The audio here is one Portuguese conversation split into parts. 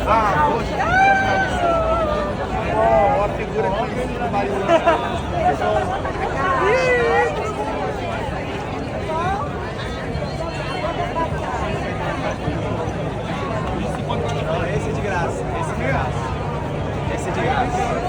Ah, poxa. Ó, a figura conhecida do Mariano. Esse é de graça. Esse é de graça. Esse é de graça.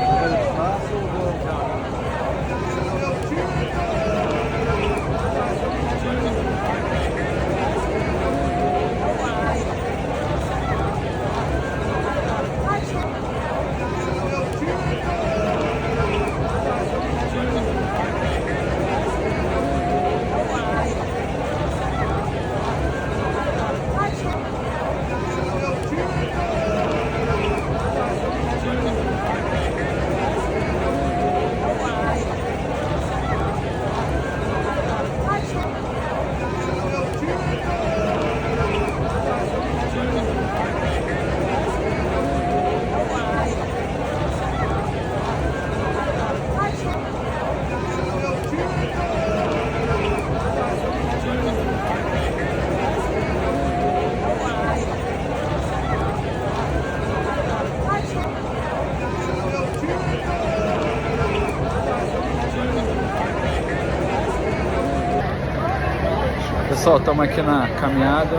Pessoal, estamos aqui na caminhada.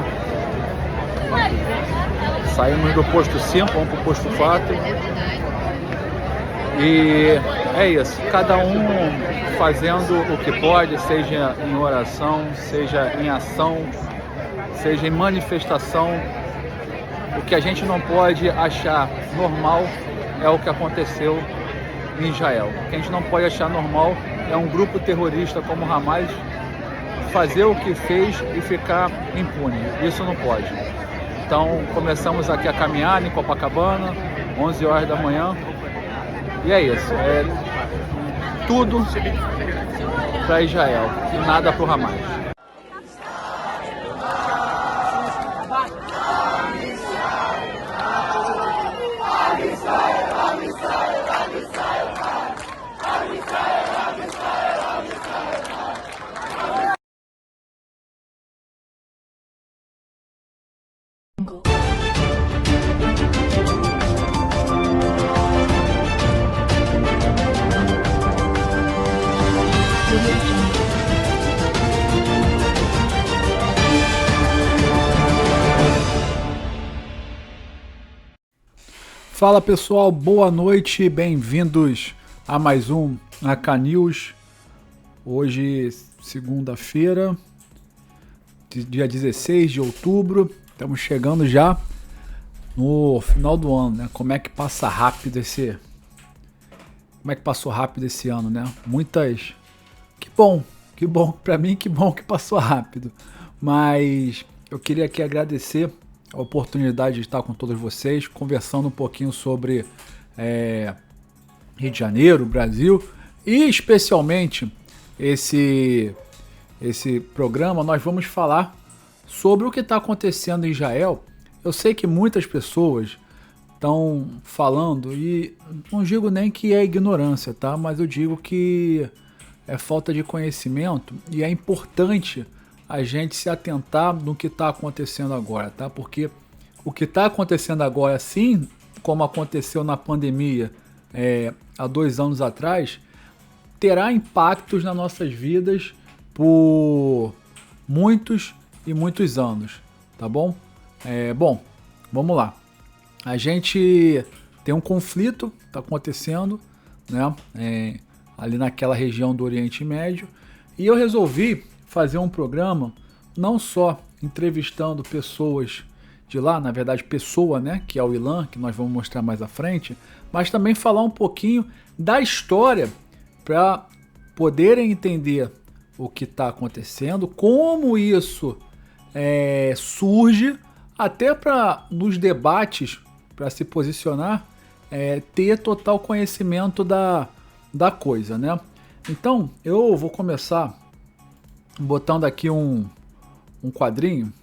Saímos do posto 5, vamos para o posto 4. E é isso, cada um fazendo o que pode, seja em oração, seja em ação, seja em manifestação. O que a gente não pode achar normal é o que aconteceu em Israel. O que a gente não pode achar normal é um grupo terrorista como o Hamas fazer o que fez e ficar impune. Isso não pode. Então começamos aqui a caminhar em Copacabana, 11 horas da manhã. E é isso. É tudo para Israel e nada para o Hamas. Fala pessoal, boa noite, bem-vindos a mais um AK News. Hoje, segunda-feira, dia 16 de outubro, estamos chegando já no final do ano, né? Como é que passa rápido Como é que passou rápido esse ano, né? Muitas... Que bom, pra mim que bom que passou rápido. Mas eu queria aqui agradecer a oportunidade de estar com todos vocês, conversando um pouquinho sobre Rio de Janeiro, Brasil, e especialmente esse programa nós vamos falar sobre o que está acontecendo em Israel. Eu sei que muitas pessoas estão falando, e não digo nem que é ignorância, tá? Mas eu digo que é falta de conhecimento, e é importante a gente se atentar no que está acontecendo agora, tá? Porque o que está acontecendo agora, assim como aconteceu na pandemia há 2 anos atrás, terá impactos nas nossas vidas por muitos e muitos anos, tá bom? Bom, vamos lá. A gente tem um conflito que está acontecendo, né? Ali naquela região do Oriente Médio, e eu resolvi fazer um programa não só entrevistando pessoas de lá, na verdade pessoa, né, que é o Ilan, que nós vamos mostrar mais à frente, mas também falar um pouquinho da história para poderem entender o que está acontecendo, como isso surge, até para nos debates, para se posicionar, ter total conhecimento da coisa, né? Então eu vou começar botando aqui um quadrinho.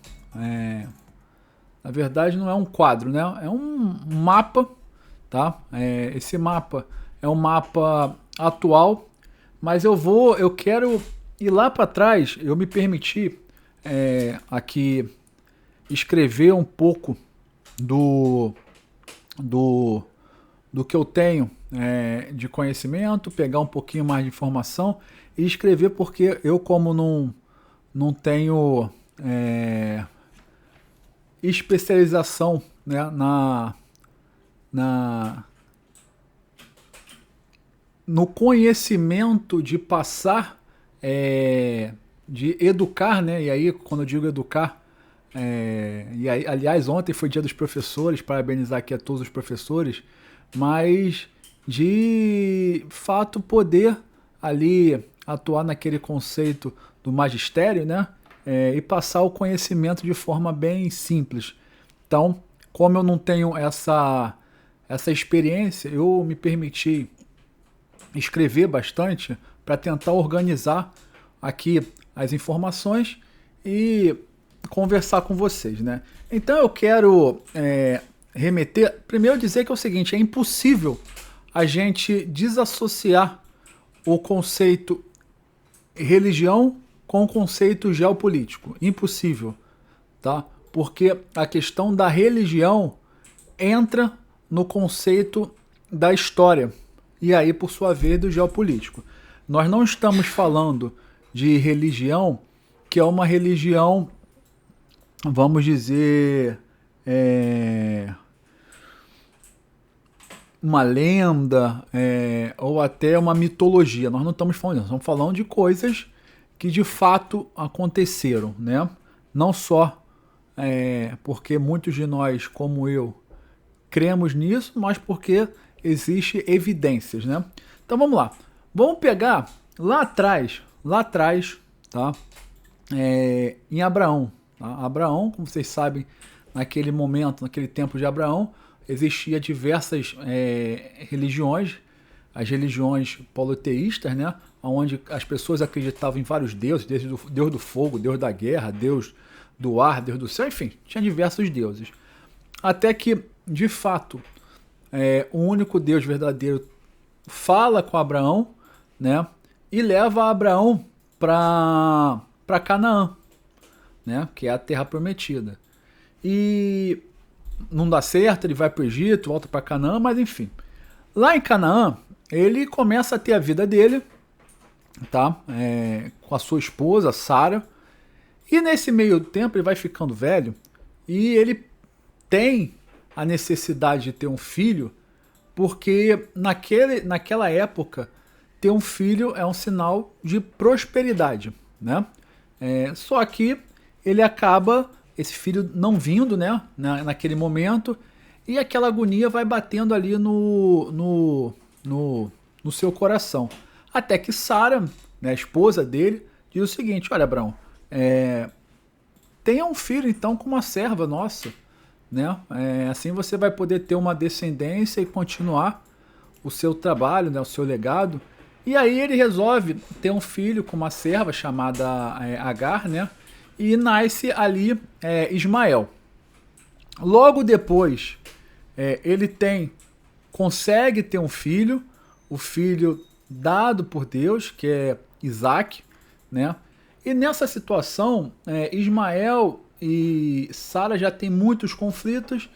Na verdade não é um quadro, né? É um mapa, tá? Esse mapa é um mapa atual, mas eu quero ir lá para trás. Eu me permiti aqui escrever um pouco do do, do que eu tenho de conhecimento, pegar um pouquinho mais de informação e escrever, porque eu, como não tenho especialização, né, na, no conhecimento de passar, de educar, né? E aí, quando eu digo educar, e aí, aliás, ontem foi dia dos professores, parabenizar aqui a todos os professores, mas de fato poder ali atuar naquele conceito do magistério, né? E passar o conhecimento de forma bem simples. Então, como eu não tenho essa experiência, eu me permiti escrever bastante para tentar organizar aqui as informações e conversar com vocês, né? Então eu quero remeter, primeiro dizer que é o seguinte, é impossível a gente desassociar o conceito religião com o conceito geopolítico. Impossível, tá? Porque a questão da religião entra no conceito da história e aí, por sua vez, do geopolítico. Nós não estamos falando de religião que é uma religião, vamos dizer, uma lenda ou até uma mitologia. Nós não estamos falando disso, estamos falando de coisas que de fato aconteceram, né? Não só porque muitos de nós, como eu, cremos nisso, mas porque existe evidências, né? Então vamos lá. Vamos pegar lá atrás, tá? Em Abraão. Tá? Abraão, como vocês sabem, naquele momento, naquele tempo de Abraão, existia diversas religiões, as religiões politeístas, né? Onde as pessoas acreditavam em vários deuses, desde o Deus do fogo, Deus da guerra, Deus do ar, Deus do céu, enfim, tinha diversos deuses. Até que, de fato, o único Deus verdadeiro fala com Abraão, né? E leva Abraão para Canaã, né? Que é a terra prometida. E não dá certo, ele vai para o Egito, volta para Canaã, mas enfim. Lá em Canaã, ele começa a ter a vida dele, tá? Com a sua esposa, Sara. E nesse meio tempo ele vai ficando velho e ele tem a necessidade de ter um filho, porque naquela época ter um filho é um sinal de prosperidade, né? Só que ele acaba, esse filho não vindo, né, naquele momento, e aquela agonia vai batendo ali no seu coração. Até que Sara, né, a esposa dele, diz o seguinte: olha, Abraão, tenha um filho então com uma serva nossa, né? Assim você vai poder ter uma descendência e continuar o seu trabalho, né, o seu legado. E aí ele resolve ter um filho com uma serva chamada Agar, né? E nasce ali Ismael. Logo depois, ele consegue ter um filho, o filho dado por Deus, que é Isaac, né? E nessa situação, Ismael e Sara já tem muitos conflitos.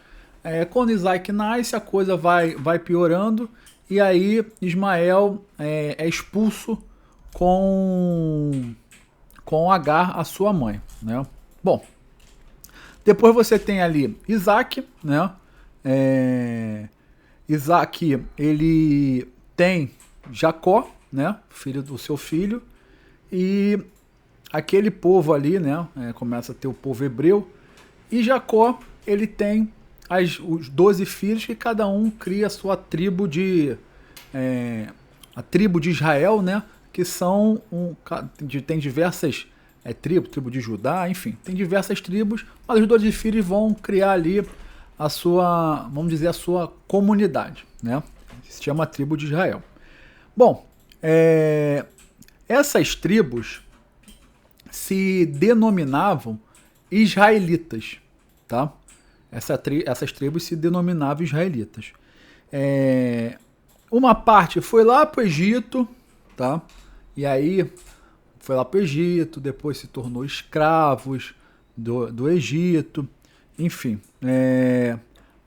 Quando Isaac nasce, a coisa vai piorando, e aí Ismael é expulso com Agar, a sua mãe, né? Bom, depois você tem ali Isaac, né? Isaac, ele tem Jacó, né? Filho do seu filho, e aquele povo ali, né? Começa a ter o povo hebreu, e Jacó, ele tem os 12 filhos, que cada um cria a sua tribo a tribo de Israel, né? Que são tem diversas tribos, tribo de Judá, enfim, tem diversas tribos, mas os 12 filhos vão criar ali a sua, vamos dizer, a sua comunidade, né? Se chama tribo de Israel. Bom, essas tribos se denominavam israelitas, tá? Essas tribos se denominavam israelitas. Uma parte foi lá para o Egito, tá? E aí foi lá para o Egito, depois se tornou escravos do Egito, enfim.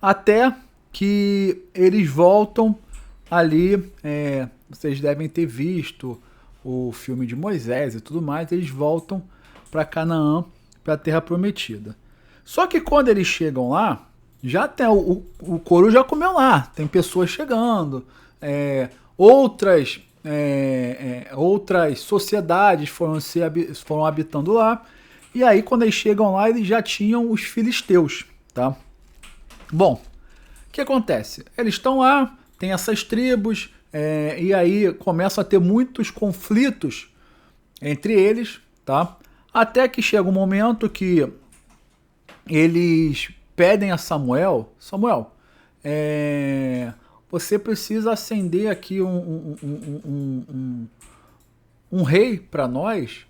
Até que eles voltam ali, vocês devem ter visto o filme de Moisés e tudo mais, eles voltam para Canaã, para a Terra Prometida. Só que quando eles chegam lá, já tem o couro já comeu lá, tem pessoas chegando, outras sociedades foram habitando lá, e aí quando eles chegam lá, eles já tinham os filisteus, tá? Bom, o que acontece? Eles estão lá, tem essas tribos, e aí começam a ter muitos conflitos entre eles, tá? Até que chega um momento que eles pedem a Samuel, você precisa acender aqui um rei para nós,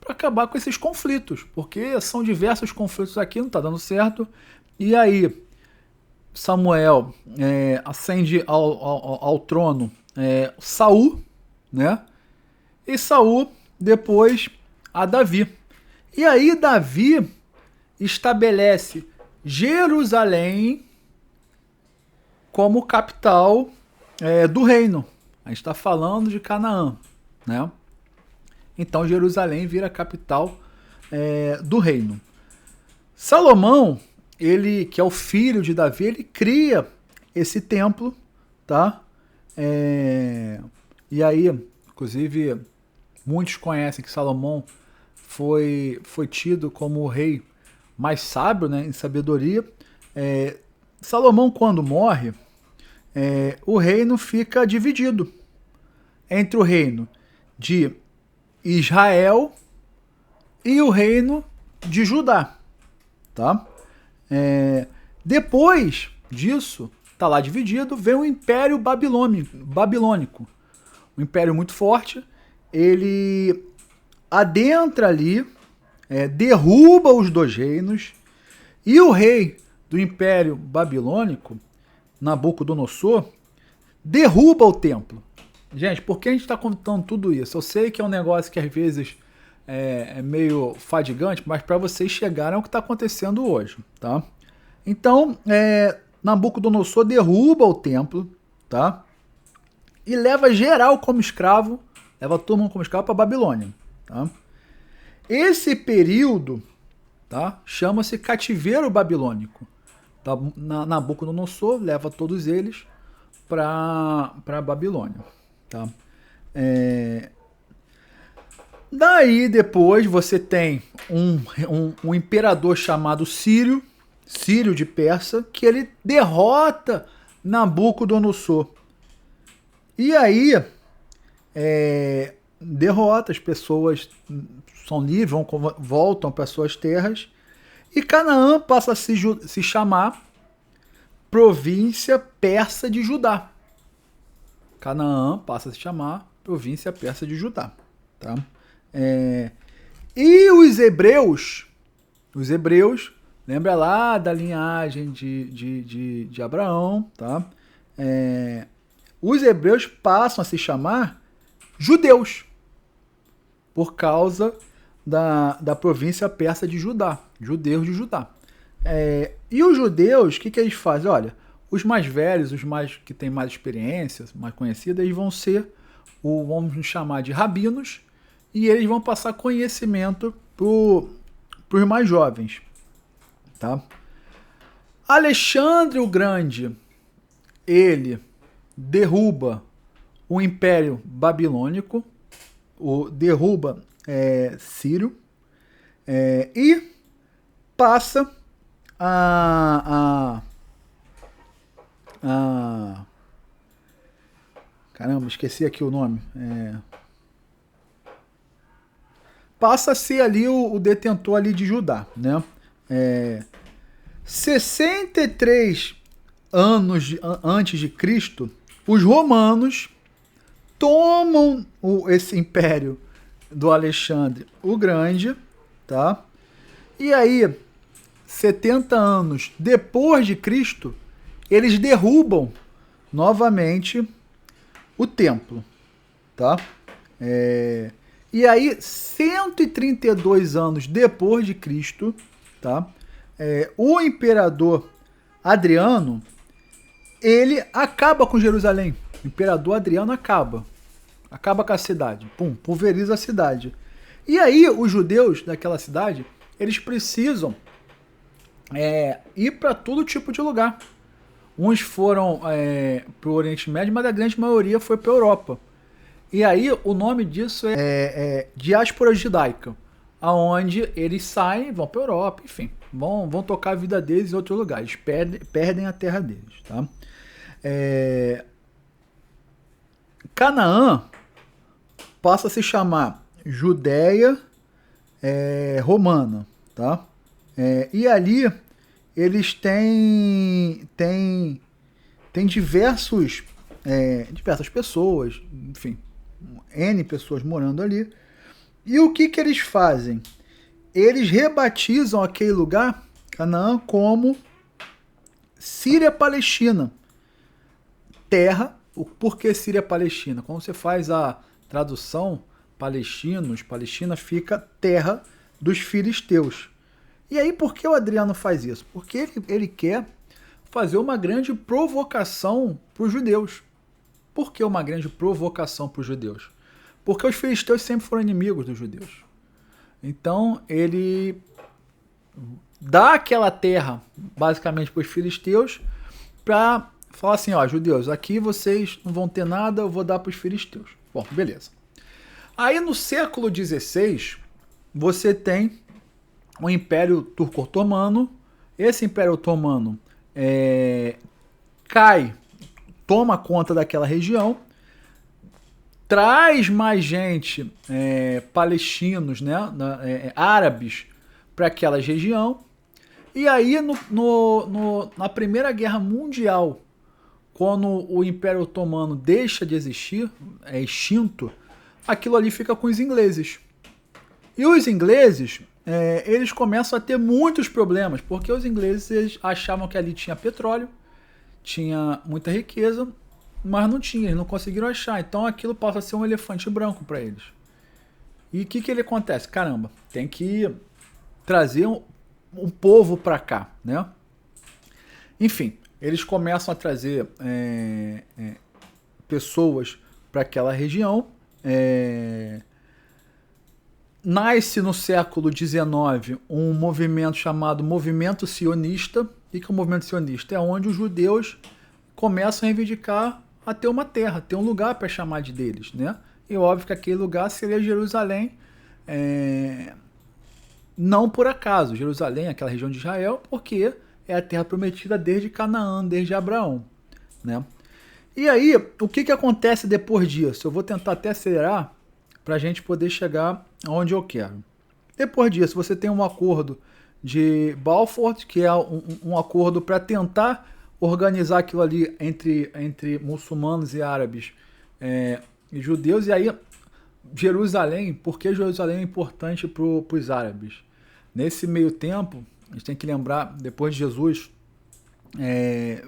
para acabar com esses conflitos, porque são diversos conflitos aqui, não está dando certo. E aí Samuel ascende ao trono Saul, né? E Saul depois a Davi. E aí Davi estabelece Jerusalém como capital do reino. A gente está falando de Canaã, né? Então Jerusalém vira a capital do reino. Salomão, ele que é o filho de Davi, ele cria esse templo, tá? E aí, inclusive, muitos conhecem que Salomão foi tido como o rei mais sábio, né, em sabedoria. Salomão, quando morre, o reino fica dividido entre o reino de Israel e o reino de Judá, tá? Depois disso, tá lá dividido, vem o Império Babilônico, um império muito forte. Ele adentra ali, derruba os dois reinos, e o rei do Império Babilônico, Nabucodonosor, derruba o templo. Gente, por que a gente está contando tudo isso? Eu sei que é um negócio que às vezes é meio fadigante, mas para vocês chegarem ao que está acontecendo hoje, tá? Então, Nabucodonosor derruba o templo, tá? E leva geral como escravo, leva todo mundo como escravo para Babilônia, tá? Esse período, tá, chama-se cativeiro babilônico. Tá? Nabucodonosor leva todos eles para Babilônia, tá? Daí depois você tem um imperador chamado Sírio de Persa, que ele derrota Nabucodonosor. E aí derrota, as pessoas são livres, voltam para suas terras, e Canaã passa a se chamar província persa de Judá. Canaã passa a se chamar província persa de Judá, tá? E os hebreus, lembra lá da linhagem de Abraão, tá? Os hebreus passam a se chamar judeus, por causa da província persa de Judá, judeus de Judá. E os judeus, o que eles fazem? Olha, os mais velhos, os mais que têm mais experiência, mais conhecidos, eles vão ser, vamos chamar de rabinos, e eles vão passar conhecimento para os mais jovens, tá? Alexandre o Grande, ele derruba o Império Babilônico, derruba Sírio, e passa caramba, esqueci aqui o nome. Passa a ser ali o detentor ali de Judá, né? 63 anos antes de Cristo, os romanos tomam esse império do Alexandre o Grande, tá? E aí, 70 anos depois de Cristo, eles derrubam novamente o templo, tá? E aí, 132 anos depois de Cristo, tá? O imperador Adriano, ele acaba com Jerusalém. O imperador Adriano acaba com a cidade, pum, pulveriza a cidade. E aí os judeus daquela cidade, eles precisam ir para todo tipo de lugar. Uns foram para o Oriente Médio, mas a grande maioria foi para a Europa. E aí o nome disso é diáspora judaica, aonde eles saem, vão para a Europa, enfim, vão tocar a vida deles em outros lugares, perdem a terra deles. Tá? Canaã passa a se chamar Judéia Romana. Tá? E ali eles têm diversas pessoas, enfim, N pessoas morando ali. E o que eles fazem? Eles rebatizam aquele lugar, Canaã, como Síria-Palestina. Terra, por que Síria-Palestina? Quando você faz a tradução, Palestina fica terra dos filisteus. E aí, por que o Adriano faz isso? Porque ele quer fazer uma grande provocação para os judeus. Por que uma grande provocação para os judeus? Porque os filisteus sempre foram inimigos dos judeus. Então, ele dá aquela terra, basicamente, para os filisteus, para falar assim, ó, judeus, aqui vocês não vão ter nada, eu vou dar para os filisteus. Bom, beleza. Aí, no século XVI, você tem o Império Turco-Otomano. Esse Império Otomano cai, toma conta daquela região, traz mais gente, palestinos, né, árabes, para aquela região. E aí, na Primeira Guerra Mundial, quando o Império Otomano deixa de existir, é extinto, aquilo ali fica com os ingleses. E os ingleses, eles começam a ter muitos problemas, porque os ingleses achavam que ali tinha petróleo, tinha muita riqueza, mas não tinha, eles não conseguiram achar. Então aquilo passa a ser um elefante branco para eles. E o que ele acontece? Caramba, tem que trazer um povo para cá, né? Enfim, eles começam a trazer pessoas para aquela região. Nasce no século XIX um movimento chamado Movimento Sionista. O que é o Movimento Sionista? É onde os judeus começam a reivindicar a ter uma terra, ter um lugar para chamar de deles, né? E óbvio que aquele lugar seria Jerusalém, não por acaso. Jerusalém, aquela região de Israel, porque é a terra prometida desde Canaã, desde Abraão, né? E aí, o que acontece depois disso? Eu vou tentar até acelerar para a gente poder chegar onde eu quero. Depois disso, você tem um acordo de Balfour, que é um acordo para tentar organizar aquilo ali entre muçulmanos e árabes e judeus. E aí, Jerusalém, por que Jerusalém é importante para os árabes? Nesse meio tempo, a gente tem que lembrar, depois de Jesus,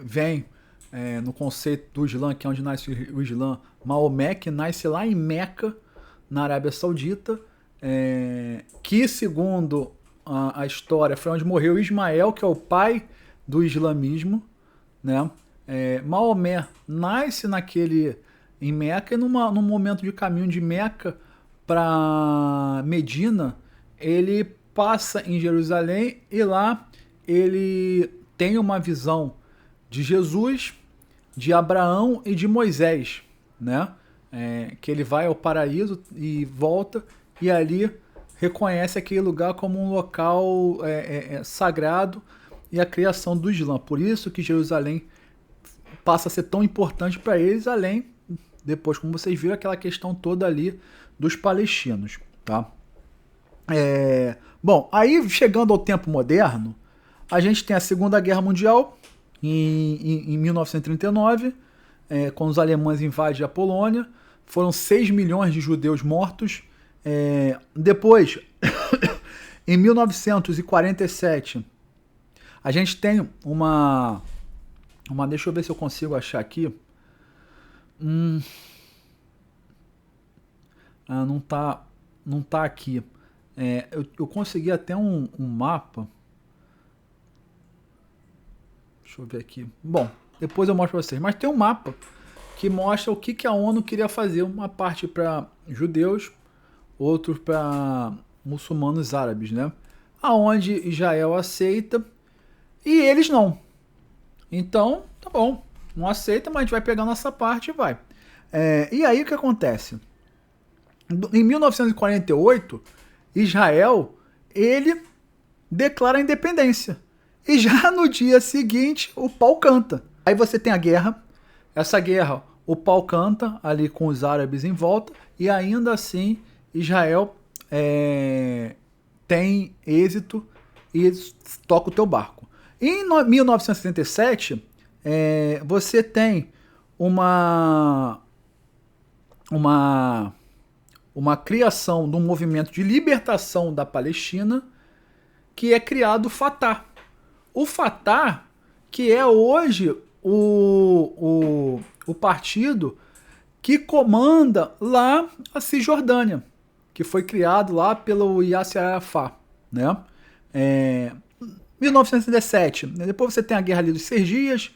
vem no conceito do Islã, que é onde nasce o Islã, Maomé, que nasce lá em Meca, na Arábia Saudita, que, segundo a história, foi onde morreu Ismael, que é o pai do islamismo, né? Maomé nasce em Meca, e num momento de caminho de Meca para Medina, ele passa em Jerusalém e lá ele tem uma visão de Jesus, de Abraão e de Moisés, né? Que ele vai ao paraíso e volta, e ali reconhece aquele lugar como um local sagrado e a criação do Islã. Por isso que Jerusalém passa a ser tão importante para eles, além, depois, como vocês viram, aquela questão toda ali dos palestinos. Tá? Bom, aí chegando ao tempo moderno, a gente tem a Segunda Guerra Mundial, em 1939, quando os alemães invadem a Polônia. Foram 6 milhões de judeus mortos. Depois, em 1947, a gente tem uma... Deixa eu ver se eu consigo achar aqui. Não tá aqui. Eu consegui até um mapa. Deixa eu ver aqui. Bom, Depois eu mostro para vocês. Mas tem um mapa que mostra o que a ONU queria fazer. Uma parte para judeus, outro para muçulmanos árabes, né? Aonde Israel aceita e eles não. Então, tá bom. Não aceita, mas a gente vai pegar nossa parte e vai. E aí o que acontece? Em 1948, Israel, ele declara a independência. E já no dia seguinte, o pau canta. Aí você tem a guerra. Essa guerra, o pau canta ali com os árabes em volta. E ainda assim, Israel tem êxito e toca o teu barco. Em 1977, você tem uma criação de um movimento de libertação da Palestina, que é criado o Fatah. O Fatah, que é hoje o partido que comanda lá a Cisjordânia, que foi criado lá pelo Yasser Arafat, né? 1917. Depois você tem a Guerra ali dos 6 Dias,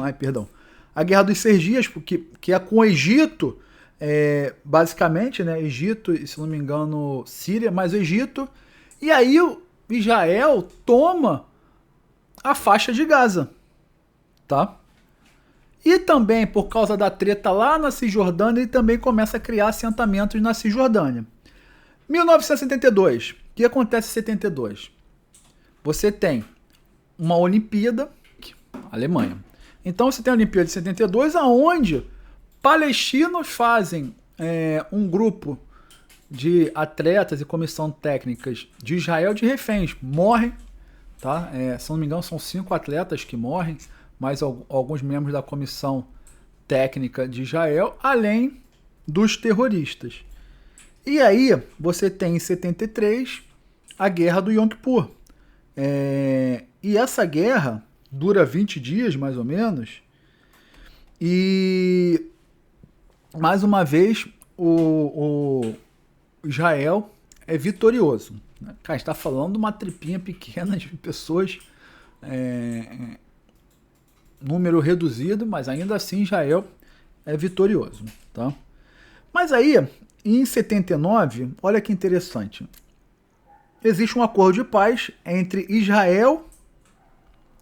ai, perdão. A Guerra dos 6 Dias, que é com o Egito, basicamente, né? Egito, se não me engano, Síria, mas o Egito. E aí o Israel toma a faixa de Gaza, tá? E também, por causa da treta lá na Cisjordânia, ele também começa a criar assentamentos na Cisjordânia. 1972. O que acontece em 72? Você tem uma Olimpíada, Alemanha. Então você tem a Olimpíada de 72, aonde palestinos fazem um grupo de atletas e comissão técnicas de Israel de reféns. Morrem, tá? Se não me engano, são 5 atletas que morrem, mais alguns membros da comissão técnica de Israel, além dos terroristas. E aí você tem em 73 a Guerra do Yom Kippur. E essa guerra dura 20 dias, mais ou menos, e mais uma vez o Israel é vitorioso. Cara, está falando de uma tripinha pequena de pessoas, número reduzido, mas ainda assim Israel é vitorioso, tá? Mas aí, em 79, olha que interessante, existe um acordo de paz entre Israel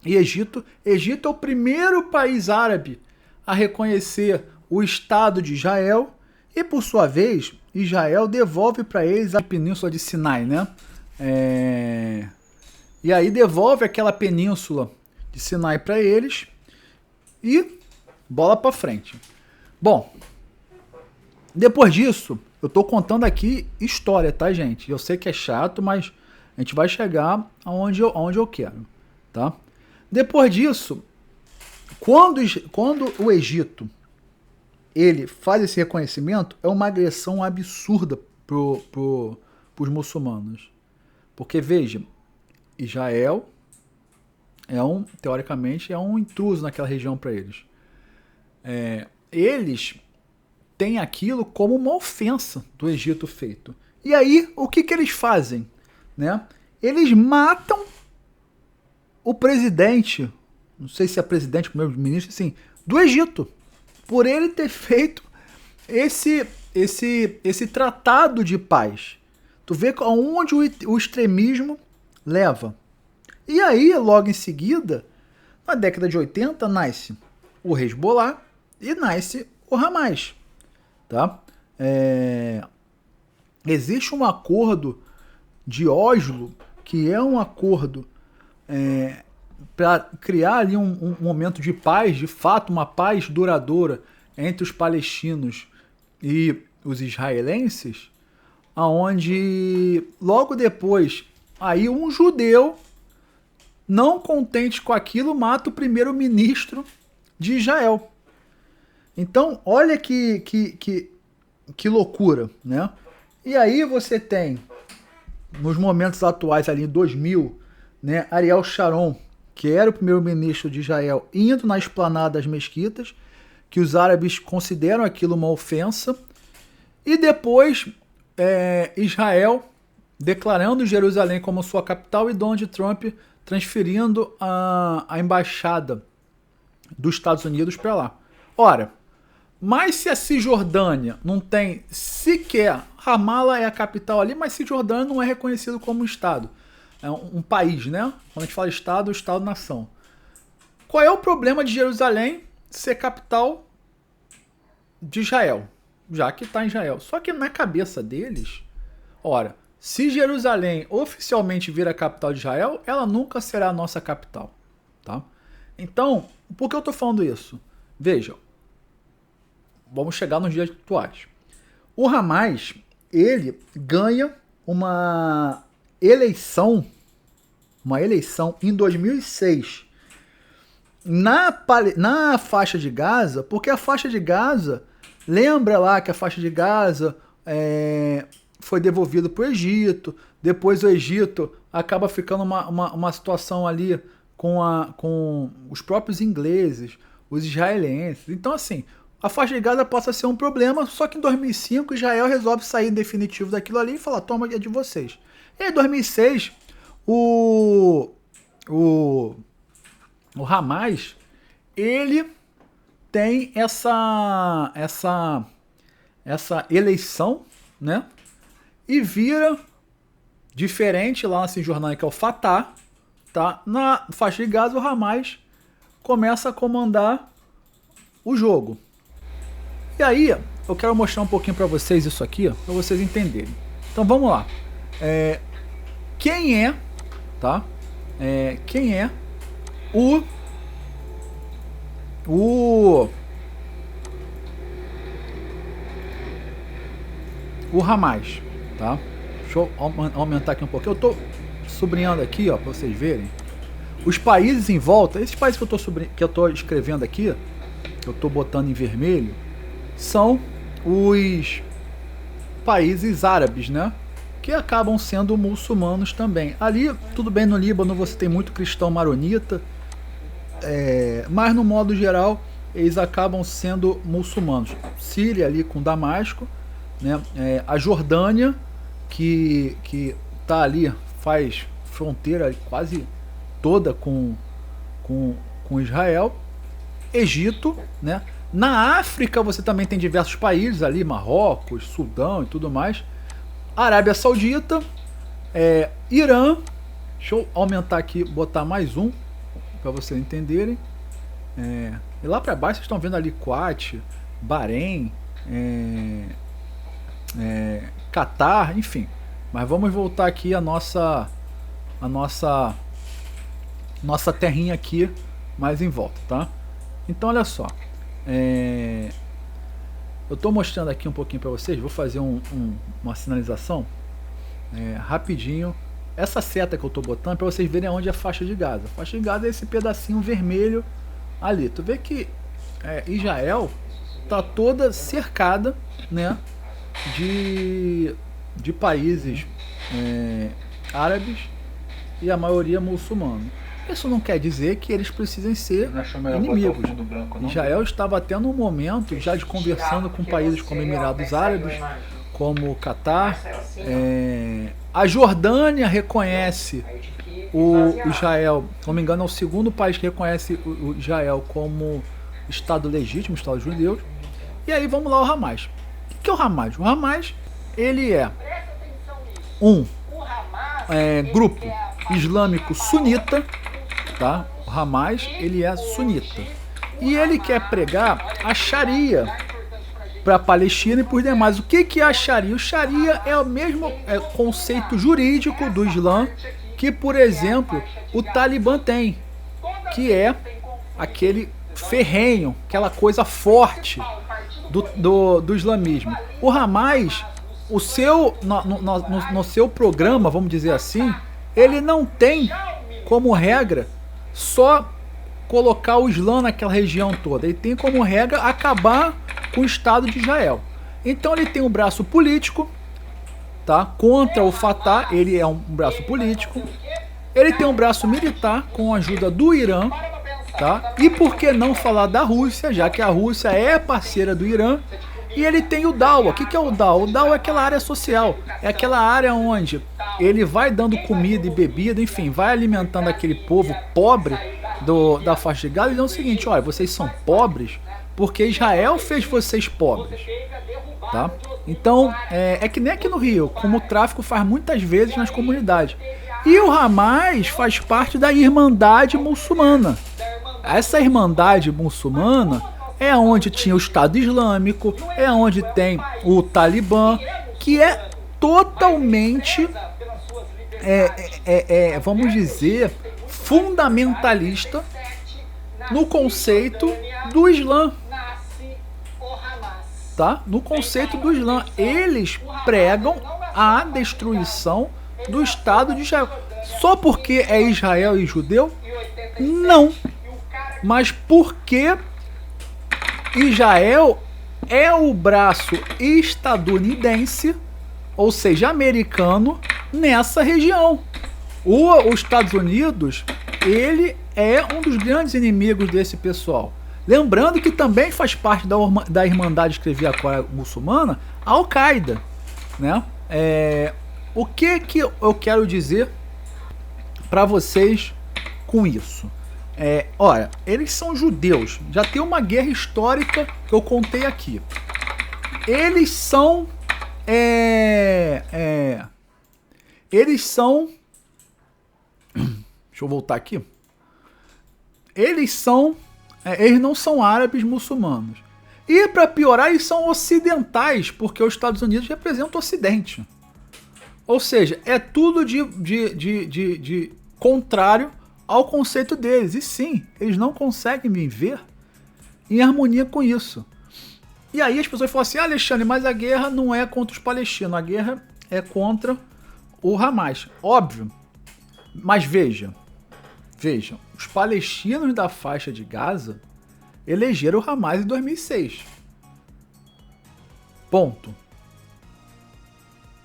e Egito. Egito é o primeiro país árabe a reconhecer o Estado de Israel e, por sua vez, Israel devolve para eles a península de Sinai, né? E aí devolve aquela península de Sinai para eles e bola para frente. Bom, depois disso, eu tô contando aqui história, tá, gente? Eu sei que é chato, mas a gente vai chegar aonde eu quero, tá? Depois disso, quando o Egito ele faz esse reconhecimento, é uma agressão absurda pros muçulmanos. Porque, veja, Israel teoricamente, é um intruso naquela região para eles. Eles têm aquilo como uma ofensa do Egito feito. E aí, o que eles fazem? Né? Eles matam o presidente, não sei se é presidente, primeiro-ministro, assim, do Egito, por ele ter feito esse tratado de paz. Tu vê aonde o extremismo leva. E aí, logo em seguida, na década de 80, nasce o Hezbollah e nasce o Hamas. Tá? Existe um acordo de Oslo, que é um acordo para criar ali um momento de paz, de fato, uma paz duradoura entre os palestinos e os israelenses, aonde logo depois aí um judeu, não contente com aquilo, mata o primeiro-ministro de Israel. Então, olha que loucura, né? E aí você tem, nos momentos atuais, ali em 2000, né, Ariel Sharon, que era o primeiro-ministro de Israel, indo na esplanada das mesquitas, que os árabes consideram aquilo uma ofensa, e depois Israel declarando Jerusalém como sua capital e Donald Trump transferindo a embaixada dos Estados Unidos para lá. Ora, mas se a Cisjordânia não tem sequer... Ramallah é a capital ali, mas Cisjordânia não é reconhecido como um estado. É um país, né? Quando a gente fala estado, estado-nação. Qual é o problema de Jerusalém ser capital de Israel? Já que está em Israel. Só que na cabeça deles... Ora, se Jerusalém oficialmente vir a capital de Israel, ela nunca será a nossa capital. Tá? Então, por que eu estou falando isso? Vejam, vamos chegar nos dias atuais. O Hamas, ele ganha uma eleição em 2006 na faixa de Gaza, porque a faixa de Gaza, lembra lá que a faixa de Gaza foi devolvida para o Egito, depois o Egito acaba ficando uma situação ali com os próprios ingleses, os israelenses. Então, assim, a faixa de Gaza passa a ser um problema, só que em 2005 Israel resolve sair definitivo daquilo ali e falar, toma, é de vocês. E em 2006, o Hamas, ele tem essa eleição, né? E vira diferente lá na Cisjordânia, que é o Fatah, tá? Na faixa de Gaza, o Hamas começa a comandar o jogo. E aí, eu quero mostrar um pouquinho para vocês isso aqui, para vocês entenderem. Então vamos lá. Quem é, tá? Quem é o Hamas, tá? Deixa eu aumentar aqui um pouquinho. Eu tô sublinhando aqui, ó, para vocês verem. Os países em volta, esses países que eu tô escrevendo aqui, que eu tô botando em vermelho, são os países árabes, né? Que acabam sendo muçulmanos também. Ali, tudo bem, no Líbano você tem muito cristão maronita, mas no modo geral eles acabam sendo muçulmanos. Síria ali com Damasco, né? A Jordânia, que tá ali, faz fronteira quase toda com Israel. Egito, né? Na África você também tem diversos países ali, Marrocos, Sudão e tudo mais. Arábia Saudita, Irã. Deixa eu aumentar aqui, botar mais um para vocês entenderem. E lá para baixo vocês estão vendo ali Kuwait, Bahrein, Catar, enfim. Mas vamos voltar aqui a nossa terrinha aqui mais em volta, tá? Então olha só, eu estou mostrando aqui um pouquinho para vocês, vou fazer uma sinalização rapidinho. Essa seta que eu estou botando é para vocês verem onde é a faixa de Gaza. A faixa de Gaza é esse pedacinho vermelho ali. Tu vê que Israel está toda cercada, né, de países árabes e a maioria muçulmana. Isso não quer dizer que eles precisem ser inimigos. Israel estava tendo um momento já de conversando com países como Emirados Árabes, como Catar. A Jordânia reconhece o Israel, se não me engano, é o segundo país que reconhece o Israel como Estado legítimo, Estado judeu. E aí vamos lá, o Hamas. O que é o Hamas? O Hamas, ele é um grupo islâmico sunita, tá? O Hamas, ele é sunita. E ele quer pregar a Sharia para a Palestina e por demais. O que é a Sharia? O Sharia é o mesmo conceito jurídico do Islã que, por exemplo, o Talibã tem, que é aquele ferrenho, aquela coisa forte do islamismo. O Hamas, no seu programa, vamos dizer assim, ele não tem como regra só colocar o Islã naquela região toda. Ele tem como regra acabar com o Estado de Israel. Então ele tem um braço político, tá? Contra o Fatah, ele é um braço político. Ele tem um braço militar com a ajuda do Irã, tá? E por que não falar da Rússia, já que a Rússia é parceira do Irã? E ele tem o Dawa. O que é o Dawa? O Dawa é aquela área social. É aquela área onde ele vai dando comida e bebida, enfim, vai alimentando aquele povo pobre da faixa de Gaza, e diz o seguinte: olha, vocês são pobres porque Israel fez vocês pobres, tá? Então, é que nem aqui no Rio, como o tráfico faz muitas vezes nas comunidades. E o Hamas faz parte da Irmandade Muçulmana. Essa Irmandade Muçulmana é onde tinha o Estado Islâmico, é onde tem o Talibã, que é totalmente, vamos dizer, fundamentalista no conceito do Islã. Tá? No conceito do Islã, eles pregam a destruição do Estado de Israel. Só porque é Israel e judeu? Não. Mas porque Israel é o braço estadunidense, ou seja, americano, nessa região. Os Estados Unidos, ele é um dos grandes inimigos desse pessoal. Lembrando que também faz parte da Irmandade, escrevia agora, muçulmana, a Al-Qaeda, né? O que eu quero dizer para vocês com isso? Olha, eles são judeus. Já tem uma guerra histórica que eu contei aqui. Eles são... Eles são... Deixa eu voltar aqui. Eles não são árabes muçulmanos. E para piorar, eles são ocidentais, porque os Estados Unidos representam o Ocidente. Ou seja, é tudo de contrário ao conceito deles. E sim, eles não conseguem viver em harmonia com isso. E aí as pessoas falam assim: Alexandre, mas a guerra não é contra os palestinos, a guerra é contra o Hamas. Óbvio. Mas vejam, os palestinos da faixa de Gaza elegeram o Hamas em 2006. Ponto.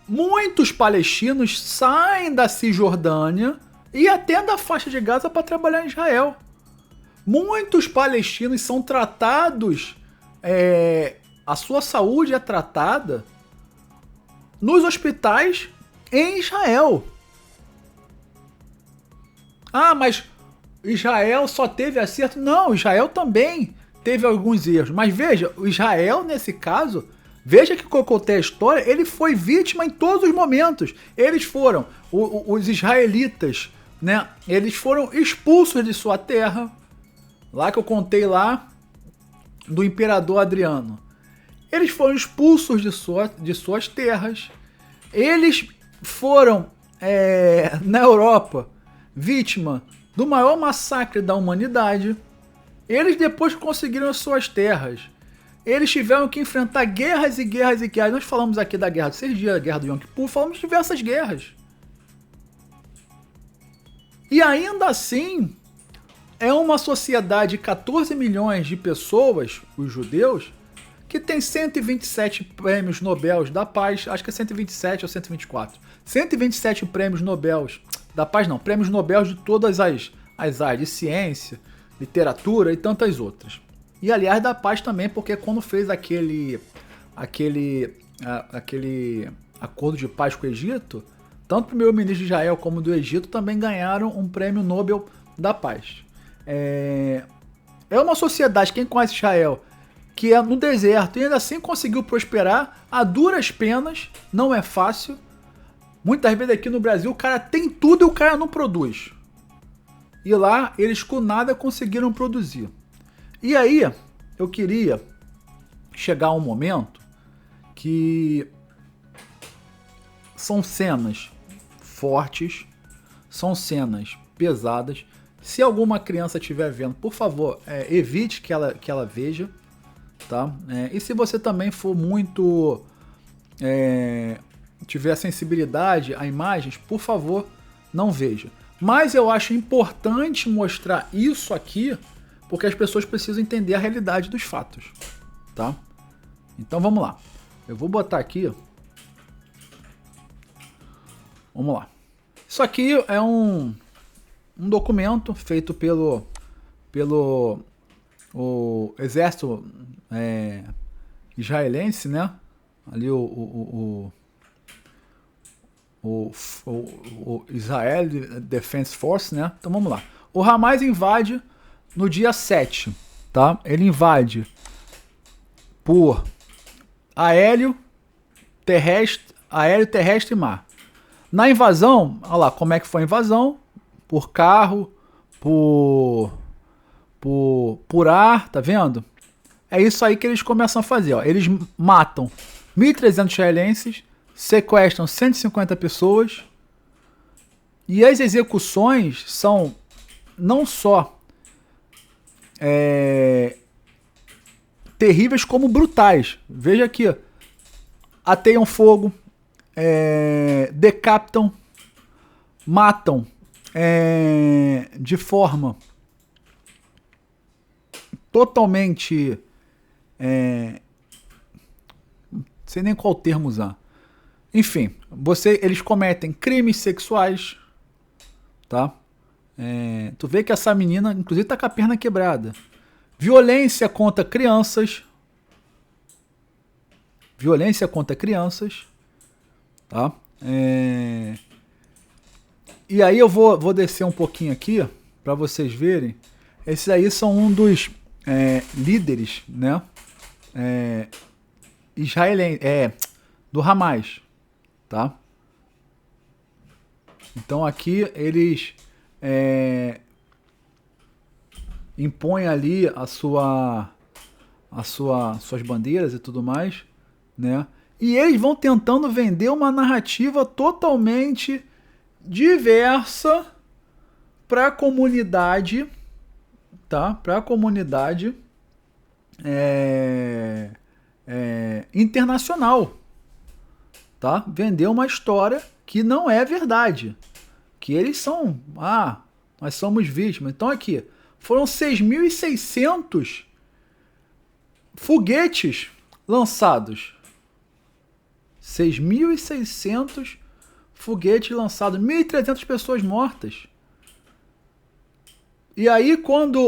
Muitos palestinos saem da Cisjordânia e até da faixa de Gaza para trabalhar em Israel. Muitos palestinos são tratados, a sua saúde é tratada nos hospitais em Israel. Ah, mas Israel só teve acerto? Não, Israel também teve alguns erros. Mas veja, o Israel, nesse caso, veja que eu contei a história, ele foi vítima em todos os momentos. Eles foram, os israelitas, né? Eles foram expulsos de sua terra. Lá que eu contei lá, do imperador Adriano. Eles foram expulsos de suas terras. Eles foram, na Europa, vítima do maior massacre da humanidade. Eles depois conseguiram as suas terras. Eles tiveram que enfrentar guerras e guerras e guerras. Nós falamos aqui da Guerra dos 6 Dias, da Guerra do Yom Kippur, falamos de diversas guerras. E ainda assim, é uma sociedade de 14 milhões de pessoas, os judeus, que tem 127 prêmios Nobel da Paz, acho que é 127 ou 124. 127 prêmios Nobel da Paz, não, prêmios Nobel de todas as áreas, de ciência, literatura e tantas outras. E aliás da Paz também, porque quando fez aquele acordo de paz com o Egito, tanto o primeiro-ministro de Israel como do Egito também ganharam um prêmio Nobel da Paz. É uma sociedade, quem conhece Israel, que é no deserto e ainda assim conseguiu prosperar a duras penas, não é fácil. Muitas vezes aqui no Brasil o cara tem tudo e o cara não produz. E lá eles com nada conseguiram produzir. E aí eu queria chegar a um momento que são cenas fortes, são cenas pesadas. Se alguma criança estiver vendo, por favor, evite que ela veja. Tá? E se você também for muito... tiver sensibilidade a imagens, por favor, não veja. Mas eu acho importante mostrar isso aqui, porque as pessoas precisam entender a realidade dos fatos, tá? Então vamos lá. Eu vou botar aqui. Vamos lá. Isso aqui é um documento feito pelo o exército israelense, né? Ali o Israel Defense Force, né? Então vamos lá. O Hamas invade no dia 7, tá? Ele invade por aéreo, terrestre e mar. Na invasão, olha lá como é que foi a invasão: por carro, por ar, tá vendo? É isso aí que eles começam a fazer, ó. Eles matam 1.300 israelenses, sequestram 150 pessoas, e as execuções são não só terríveis como brutais. Veja aqui, ateiam fogo, decapitam, matam de forma totalmente sei nem qual termo usar. Enfim, eles cometem crimes sexuais, tá? Tu vê que essa menina, inclusive, tá com a perna quebrada. Violência contra crianças. Violência contra crianças, tá? E aí eu vou descer um pouquinho aqui para vocês verem. Esses aí são um dos líderes, né? Do Hamas, tá? Então aqui eles impõem ali suas bandeiras e tudo mais, né? E eles vão tentando vender uma narrativa totalmente diversa para a comunidade, tá? Para a comunidade internacional, tá? Vender uma história que não é verdade, que eles são, nós somos vítimas. Então aqui foram 6.600 foguetes lançados. 6.600 foguetes lançados, 1.300 pessoas mortas. E aí quando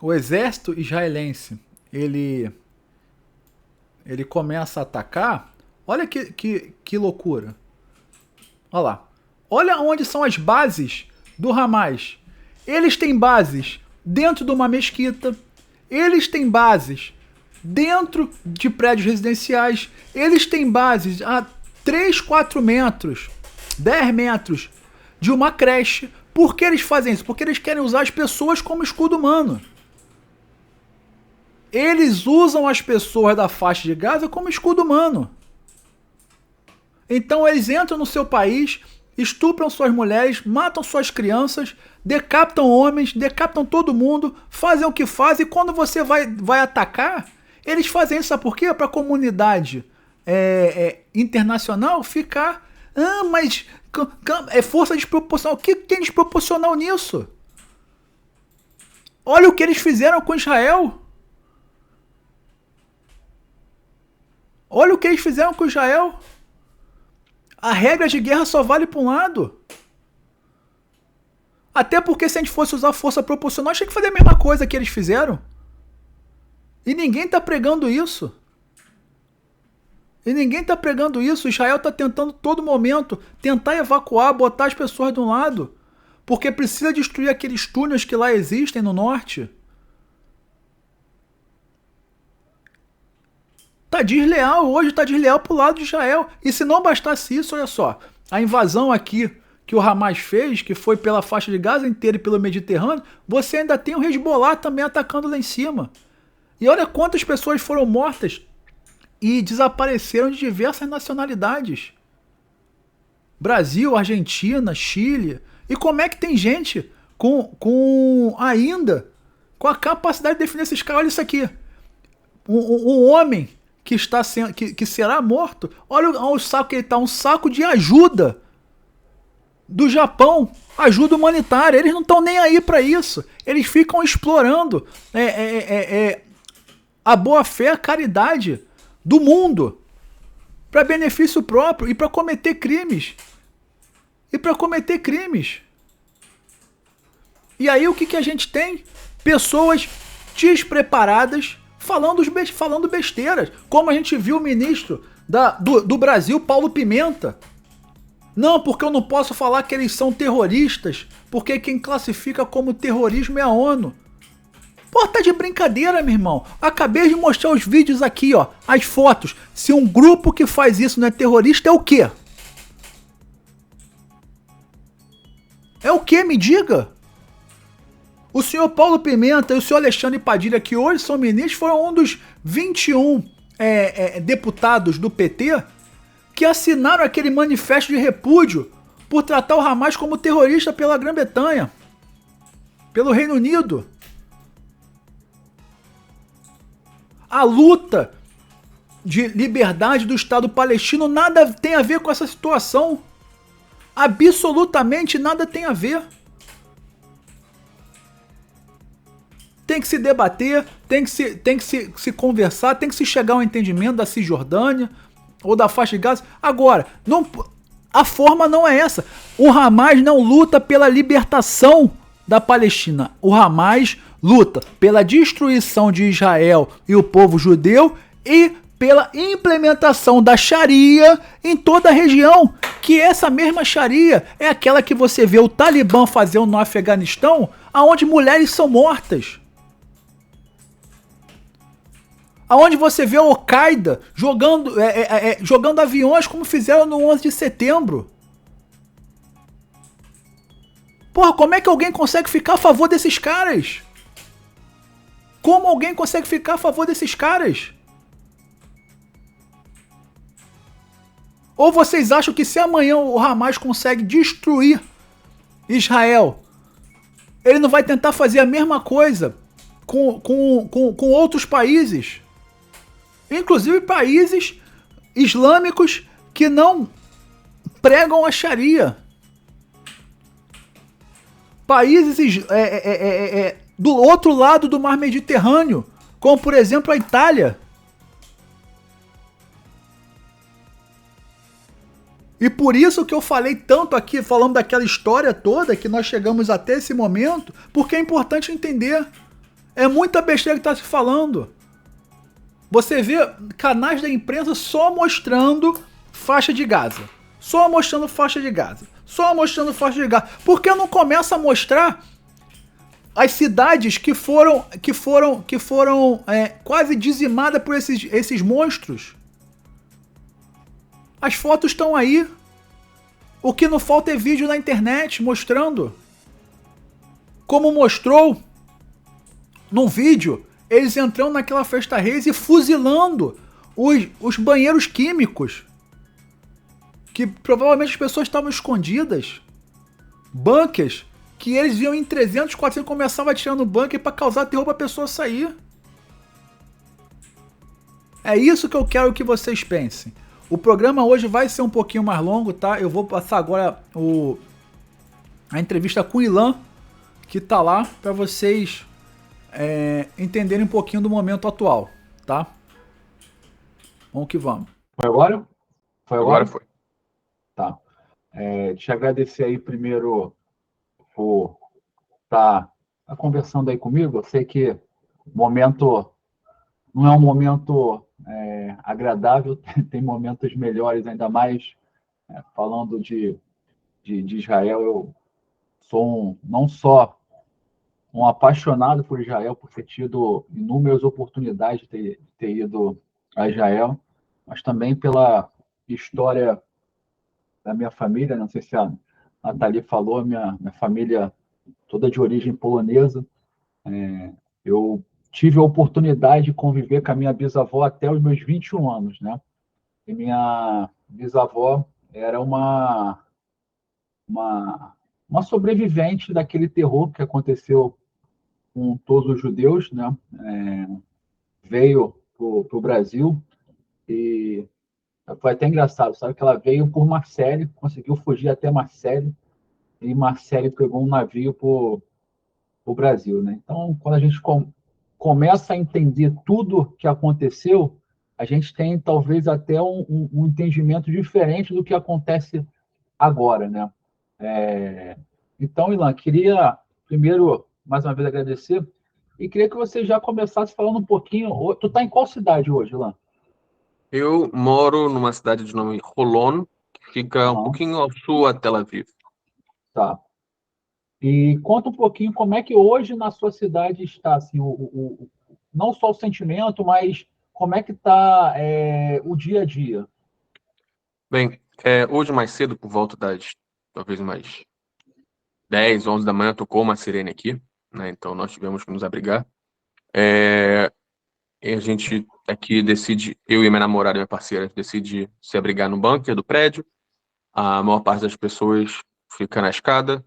o exército israelense ele começa a atacar, olha que loucura. Olha lá. Olha onde são as bases do Hamas. Eles têm bases dentro de uma mesquita, eles têm bases dentro de prédios residenciais, eles têm bases a 3, 4 metros, 10 metros de uma creche. Por que eles fazem isso? Porque eles querem usar as pessoas como escudo humano. Eles usam as pessoas da faixa de Gaza como escudo humano. Então eles entram no seu país, estupram suas mulheres, matam suas crianças, decapitam homens, decapitam todo mundo, fazem o que fazem, e quando você vai atacar, eles fazem isso, sabe por quê? Para a comunidade internacional ficar, mas é força desproporcional. O que tem desproporcional nisso? Olha o que eles fizeram com Israel. Olha o que eles fizeram com Israel. A regra de guerra só vale para um lado. Até porque se a gente fosse usar força proporcional, tinha que fazer a mesma coisa que eles fizeram. E ninguém está pregando isso. Israel está tentando todo momento tentar evacuar, botar as pessoas de um lado. Porque precisa destruir aqueles túneis que lá existem no norte. Hoje tá desleal pro lado de Israel. E se não bastasse isso, olha só, a invasão aqui que o Hamas fez, que foi pela faixa de Gaza inteira e pelo Mediterrâneo, você ainda tem o Hezbollah também atacando lá em cima. E olha quantas pessoas foram mortas e desapareceram de diversas nacionalidades. Brasil, Argentina, Chile. E como é que tem gente ainda com a capacidade de definir esses caras? Olha isso aqui. Um homem que será morto. Olha o saco que ele está, um saco de ajuda do Japão, ajuda humanitária. Eles não estão nem aí para isso. Eles ficam explorando a boa-fé, a caridade do mundo para benefício próprio e para cometer crimes. E aí o que a gente tem? Pessoas despreparadas falando besteiras, como a gente viu o ministro do Brasil, Paulo Pimenta. Não, porque eu não posso falar que eles são terroristas, porque quem classifica como terrorismo é a ONU. Pô, tá de brincadeira, meu irmão. Acabei de mostrar os vídeos aqui, ó, as fotos. Se um grupo que faz isso não é terrorista, é o quê? É o quê? Me diga. O senhor Paulo Pimenta e o senhor Alexandre Padilha, que hoje são ministros, foram um dos 21 deputados do PT que assinaram aquele manifesto de repúdio por tratar o Hamas como terrorista pela Grã-Bretanha, pelo Reino Unido. A luta de liberdade do Estado palestino nada tem a ver com essa situação. Absolutamente nada tem a ver. Tem que se debater, tem que se conversar, tem que se chegar a um entendimento da Cisjordânia ou da faixa de Gaza. Agora, a forma não é essa. O Hamas não luta pela libertação da Palestina. O Hamas luta pela destruição de Israel e o povo judeu e pela implementação da Sharia em toda a região. Que essa mesma Sharia é aquela que você vê o Talibã fazendo no Afeganistão, onde mulheres são mortas. Aonde você vê o Al-Qaeda jogando aviões como fizeram no 11 de setembro. Porra, como é que alguém consegue ficar a favor desses caras? Como alguém consegue ficar a favor desses caras? Ou vocês acham que se amanhã o Hamas consegue destruir Israel, ele não vai tentar fazer a mesma coisa com outros países? Inclusive países islâmicos que não pregam a Sharia. Países do outro lado do mar Mediterrâneo, como por exemplo a Itália. E por isso que eu falei tanto aqui, falando daquela história toda, que nós chegamos até esse momento, porque é importante entender. É muita besteira que está se falando. Você vê canais da imprensa só mostrando faixa de Gaza. Só mostrando faixa de Gaza. Só mostrando faixa de Gaza. Por que não começa a mostrar as cidades que foram quase dizimadas por esses monstros? As fotos estão aí. O que não falta é vídeo na internet mostrando. Como mostrou num vídeo, eles entrando naquela festa reis e fuzilando os banheiros químicos. Que provavelmente as pessoas estavam escondidas. Bunkers que eles iam em 300, 400 começavam atirando no bunker para causar terror para a pessoa sair. É isso que eu quero que vocês pensem. O programa hoje vai ser um pouquinho mais longo, tá? Eu vou passar agora a entrevista com o Ilan, que tá lá, para vocês entenderem um pouquinho do momento atual, tá? Vamos que vamos. Foi agora? Foi agora? Agora foi. Tá. Te agradecer aí primeiro por estar conversando aí comigo. Eu sei que o momento não é um momento agradável, tem momentos melhores, ainda mais falando de Israel. Eu sou não só um apaixonado por Israel, por ter tido inúmeras oportunidades de ter ido a Israel, mas também pela história da minha família. Não sei se a Nathalie falou, minha família toda de origem polonesa. Eu tive a oportunidade de conviver com a minha bisavó até os meus 21 anos, né? E minha bisavó era uma sobrevivente daquele terror que aconteceu com todos os judeus, né? Veio para o Brasil e foi até engraçado, sabe? Que ela veio por Marseille, conseguiu fugir até Marseille, e Marseille pegou um navio para o Brasil, né? Então, quando a gente começa a entender tudo que aconteceu, a gente tem talvez até um entendimento diferente do que acontece agora, né? Então, Ilan, queria primeiro, mais uma vez, agradecer e queria que você já começasse falando um pouquinho. Tu está em qual cidade hoje, Ilan? Eu moro numa cidade de nome Holon, que fica um Aham, pouquinho ao sul a Tel Aviv. tá. E conta um pouquinho como é que hoje na sua cidade está, assim, não só o sentimento, mas como é que está o dia a dia. Bem, hoje mais cedo, por volta das, talvez mais 10, 11 da manhã, tocou uma sirene aqui, né? Então nós tivemos que nos abrigar. E a gente aqui decide, eu e minha namorada e minha parceira, decide se abrigar no bunker do prédio. A maior parte das pessoas fica na escada.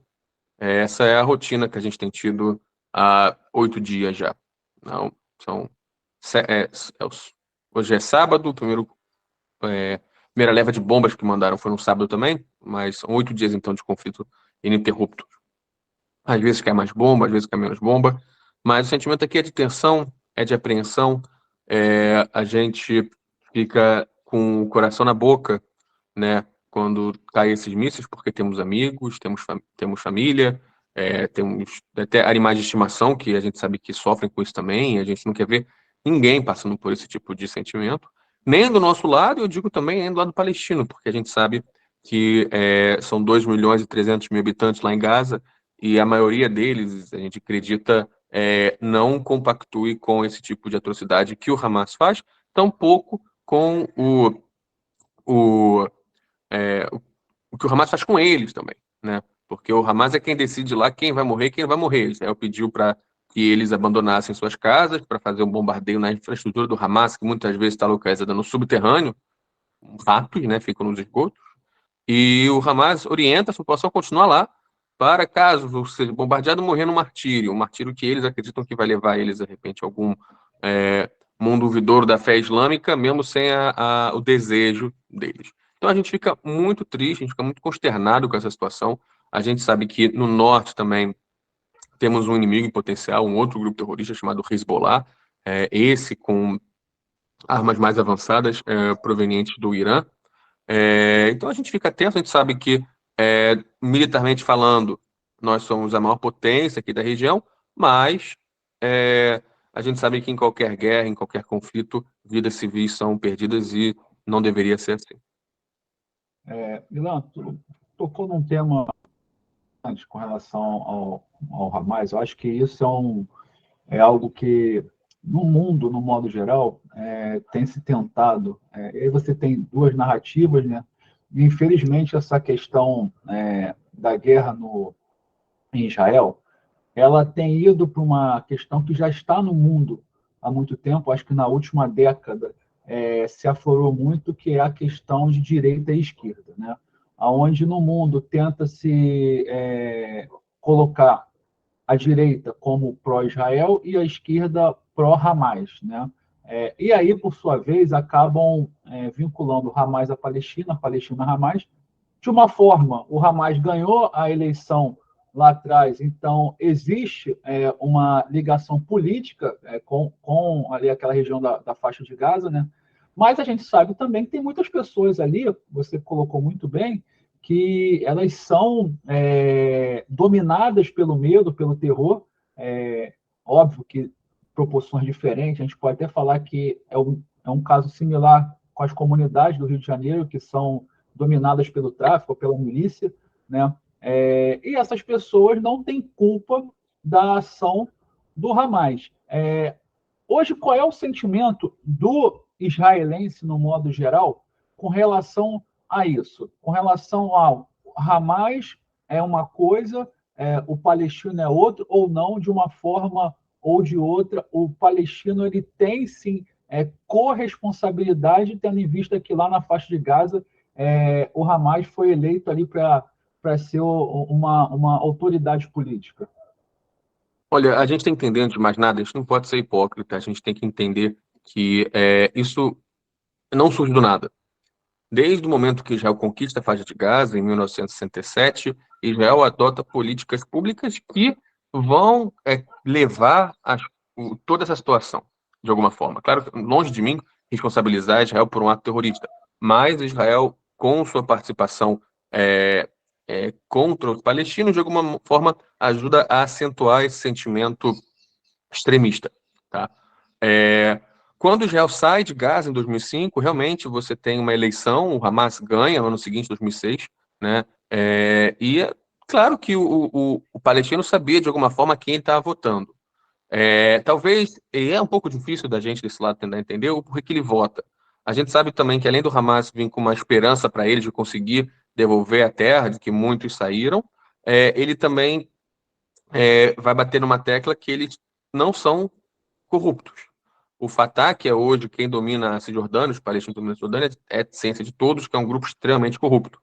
Essa é a rotina que a gente tem tido há 8 dias já. Não, são, se- é, é os- hoje é sábado, primeira leva de bombas que mandaram foi no sábado também, mas são 8 dias então de conflito ininterrupto. Às vezes cai mais bomba, às vezes cai menos bomba, mas o sentimento aqui é de tensão, é de apreensão. A gente fica com o coração na boca, né, quando caem esses mísseis, porque temos amigos, temos família, temos até animais de estimação que a gente sabe que sofrem com isso também, e a gente não quer ver ninguém passando por esse tipo de sentimento, nem do nosso lado, eu digo também, nem do lado palestino, porque a gente sabe que são 2 milhões e 300 mil habitantes lá em Gaza, e a maioria deles, a gente acredita, não compactue com esse tipo de atrocidade que o Hamas faz, tampouco com o, o que o Hamas faz com eles também, né? Porque o Hamas é quem decide lá quem vai morrer e quem não vai morrer. Israel pediu para que eles abandonassem suas casas para fazer um bombardeio na infraestrutura do Hamas, que muitas vezes está localizada no subterrâneo, ratos, né? Ficam nos esgotos. E o Hamas orienta a população a continuar lá para, caso seja bombardeado, morrer no martírio. Um martírio que eles acreditam que vai levar eles, de repente, a algum mundo ouvidor da fé islâmica, mesmo sem o desejo deles. Então a gente fica muito triste, a gente fica muito consternado com essa situação. A gente sabe que no norte também temos um inimigo em potencial, um outro grupo terrorista chamado Hezbollah, esse com armas mais avançadas provenientes do Irã. Então a gente fica tenso, a gente sabe que, militarmente falando, nós somos a maior potência aqui da região, mas a gente sabe que em qualquer guerra, em qualquer conflito, vidas civis são perdidas e não deveria ser assim. Milan, tu tocou num tema antes com relação ao Hamas. Eu acho que isso é algo que, no mundo, no modo geral, tem se tentado. E aí você tem duas narrativas, né? E, infelizmente, essa questão da guerra em Israel, ela tem ido para uma questão que já está no mundo há muito tempo, acho que na última década se aflorou muito, que é a questão de direita e esquerda, né? Onde no mundo tenta-se colocar a direita como pró-Israel e a esquerda pró-Hamas, né? E aí, por sua vez, acabam vinculando o Hamas à Palestina, a Palestina a Hamas. De uma forma, o Hamas ganhou a eleição lá atrás, então existe uma ligação política com ali aquela região da faixa de Gaza, né? Mas a gente sabe também que tem muitas pessoas ali, você colocou muito bem, que elas são dominadas pelo medo, pelo terror, óbvio que proporções diferentes, a gente pode até falar que é um caso similar com as comunidades do Rio de Janeiro, que são dominadas pelo tráfico, pela milícia, né? E essas pessoas não têm culpa da ação do Hamas. Hoje, qual é o sentimento do israelense, no modo geral, com relação a isso? Com relação ao Hamas é uma coisa, o palestino é outra, ou não, de uma forma ou de outra, o palestino ele tem, sim, corresponsabilidade, tendo em vista que lá na faixa de Gaza o Hamas foi eleito ali para ser uma autoridade política. Olha, a gente tem que entender, antes de mais nada, a gente não pode ser hipócrita, a gente tem que entender que isso não surge do nada. Desde o momento que Israel conquista a faixa de Gaza, em 1967, Israel adota políticas públicas que vão levar toda essa situação, de alguma forma. Claro que, longe de mim, responsabilizar Israel por um ato terrorista, mas Israel, com sua participação contra os palestinos, de alguma forma, ajuda a acentuar esse sentimento extremista. Tá? Quando Israel sai de Gaza em 2005, realmente você tem uma eleição, o Hamas ganha no ano seguinte, 2006, né? E é claro que o palestino sabia de alguma forma quem ele estava votando. Talvez, e é um pouco difícil da gente desse lado tentar entender o porquê que ele vota. A gente sabe também que além do Hamas vir com uma esperança para ele de conseguir devolver a terra, de que muitos saíram, ele também vai bater numa tecla que eles não são corruptos. O Fatah, que é hoje quem domina a Cisjordânia, os palestinos dominam a Cisjordânia, é ciência de todos que é um grupo extremamente corrupto.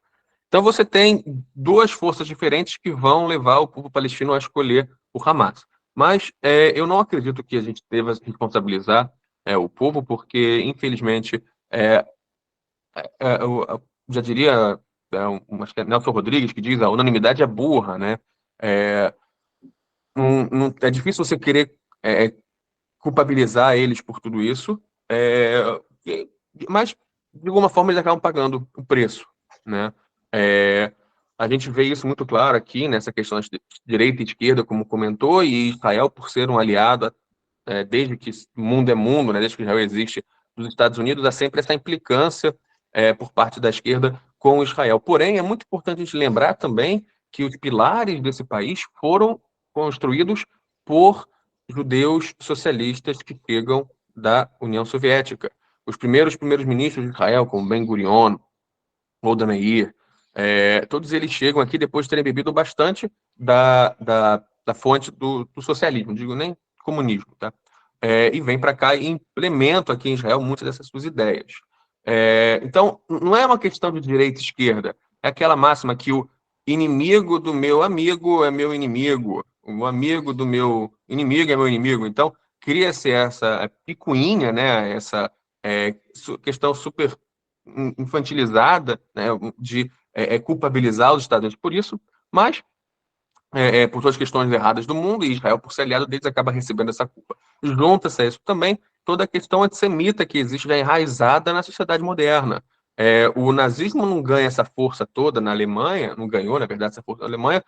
Então você tem duas forças diferentes que vão levar o povo palestino a escolher o Hamas. Mas eu não acredito que a gente deva responsabilizar o povo, porque, infelizmente, eu já diria, acho que é Nelson Rodrigues que diz, a unanimidade é burra, né? É difícil você querer culpabilizar eles por tudo isso, mas, de alguma forma, eles acabam pagando o preço, né? A gente vê isso muito claro aqui, nessa questão de direita e esquerda, como comentou, e Israel, por ser um aliado, desde que o mundo é mundo, né, desde que Israel existe, dos Estados Unidos, há sempre essa implicância por parte da esquerda com Israel. Porém, é muito importante a gente lembrar também que os pilares desse país foram construídos por judeus socialistas que chegam da União Soviética. Os primeiros ministros de Israel, como Ben-Gurion, Golda Meir, todos eles chegam aqui depois de terem bebido bastante da fonte do socialismo, não digo nem comunismo, tá? E vem para cá e implementam aqui em Israel muitas dessas suas ideias. Então, não é uma questão de direita e esquerda, é aquela máxima que o inimigo do meu amigo é meu inimigo, o amigo do meu inimigo é meu inimigo. Então, cria-se essa picuinha, né? Essa questão super infantilizada, né? De culpabilizar os Estados Unidos por isso, mas por todas as questões erradas do mundo, e Israel, por ser aliado deles, acaba recebendo essa culpa. Junta-se a isso também toda a questão antissemita que existe já enraizada na sociedade moderna. O nazismo não ganha essa força toda na Alemanha, não ganhou, na verdade, essa força na Alemanha,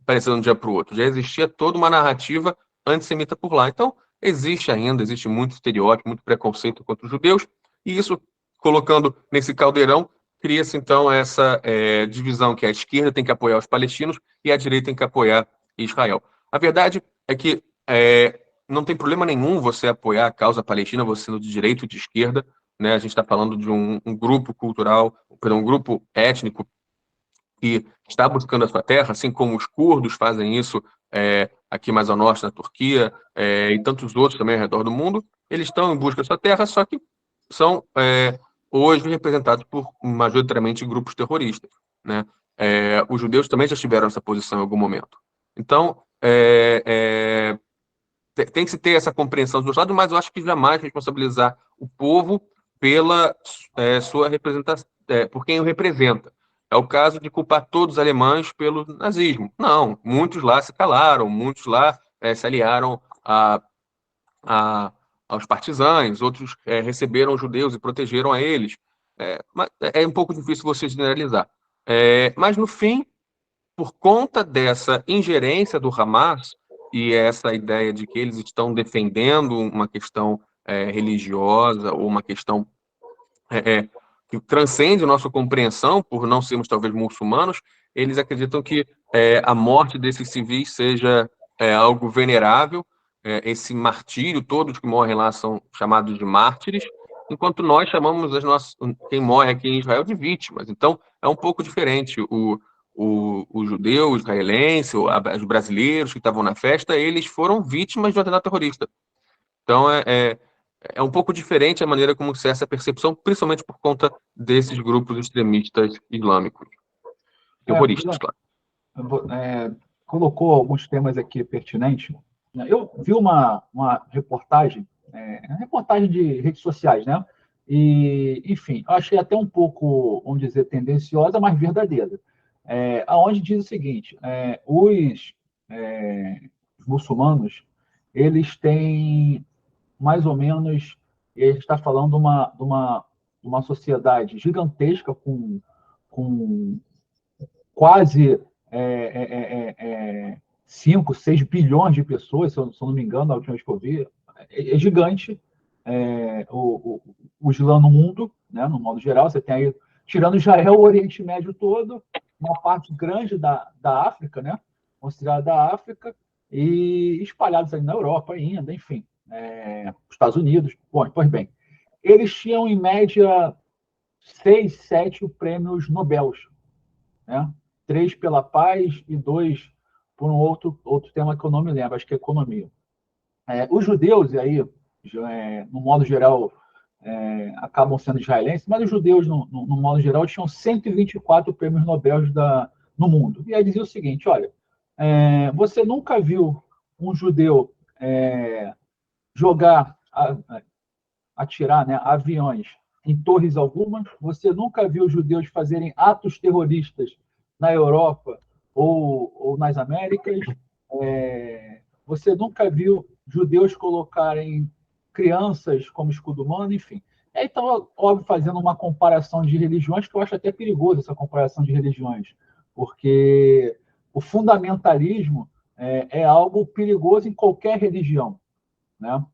parecendo de um dia para o outro. Já existia toda uma narrativa antissemita por lá. Então, existe muito estereótipo, muito preconceito contra os judeus, e isso, colocando nesse caldeirão, cria-se, então, essa divisão que a esquerda tem que apoiar os palestinos e a direita tem que apoiar Israel. A verdade é que não tem problema nenhum você apoiar a causa palestina, você sendo de direita ou de esquerda, né? A gente está falando de um grupo cultural, um grupo étnico que está buscando a sua terra, assim como os curdos fazem isso aqui mais ao norte, na Turquia, e tantos outros também ao redor do mundo. Eles estão em busca da sua terra, só que são hoje representados por majoritariamente grupos terroristas, né? Os judeus também já estiveram nessa posição em algum momento. Então, tem que se ter essa compreensão dos dois lados, mas eu acho que jamais responsabilizar o povo pela sua representação, por quem o representa. É o caso de culpar todos os alemães pelo nazismo. Não, muitos lá se calaram, muitos lá se aliaram aos partisães, outros receberam os judeus e protegeram a eles. Mas é um pouco difícil você generalizar. Mas, no fim, por conta dessa ingerência do Hamas e essa ideia de que eles estão defendendo uma questão religiosa ou uma questão que transcende a nossa compreensão por não sermos talvez muçulmanos, eles acreditam que a morte desses civis seja algo venerável, esse martírio, todos que morrem lá são chamados de mártires, enquanto nós chamamos quem morre aqui em Israel de vítimas. Então, é um pouco diferente. O judeu, o israelense, os brasileiros que estavam na festa, eles foram vítimas de um atentado terrorista. Então, é um pouco diferente a maneira como se essa percepção, principalmente por conta desses grupos extremistas islâmicos. Terroristas, claro. Colocou alguns temas aqui pertinentes. Eu vi uma reportagem de redes sociais, né? E, enfim, eu achei até um pouco, vamos dizer, tendenciosa, mas verdadeira. Aonde diz o seguinte: os muçulmanos, eles têm mais ou menos, e a gente está falando de uma sociedade gigantesca com quase 5, 6 bilhões de pessoas, se eu não me engano, a última vez que eu vi, é gigante, o Islã no mundo, né, no modo geral. Você tem aí, tirando Israel, o Oriente Médio todo, uma parte grande da África, né, considerada da África, e espalhados aí na Europa ainda, enfim, Estados Unidos. Bom, pois bem, eles tinham, em média, 6, 7 prêmios Nobel, né? 3 pela paz e 2 por um outro tema que eu não me lembro, acho que é economia. Os judeus, e aí, no modo geral, acabam sendo israelenses, mas os judeus, no modo geral, tinham 124 prêmios Nobel no mundo. E aí dizia o seguinte, olha, você nunca viu um judeu jogar, atirar, né, aviões em torres algumas, você nunca viu judeus fazerem atos terroristas na Europa ou nas Américas, você nunca viu judeus colocarem crianças como escudo humano, enfim. Então, óbvio, fazendo uma comparação de religiões, que eu acho até perigoso essa comparação de religiões, porque o fundamentalismo é algo perigoso em qualquer religião, né?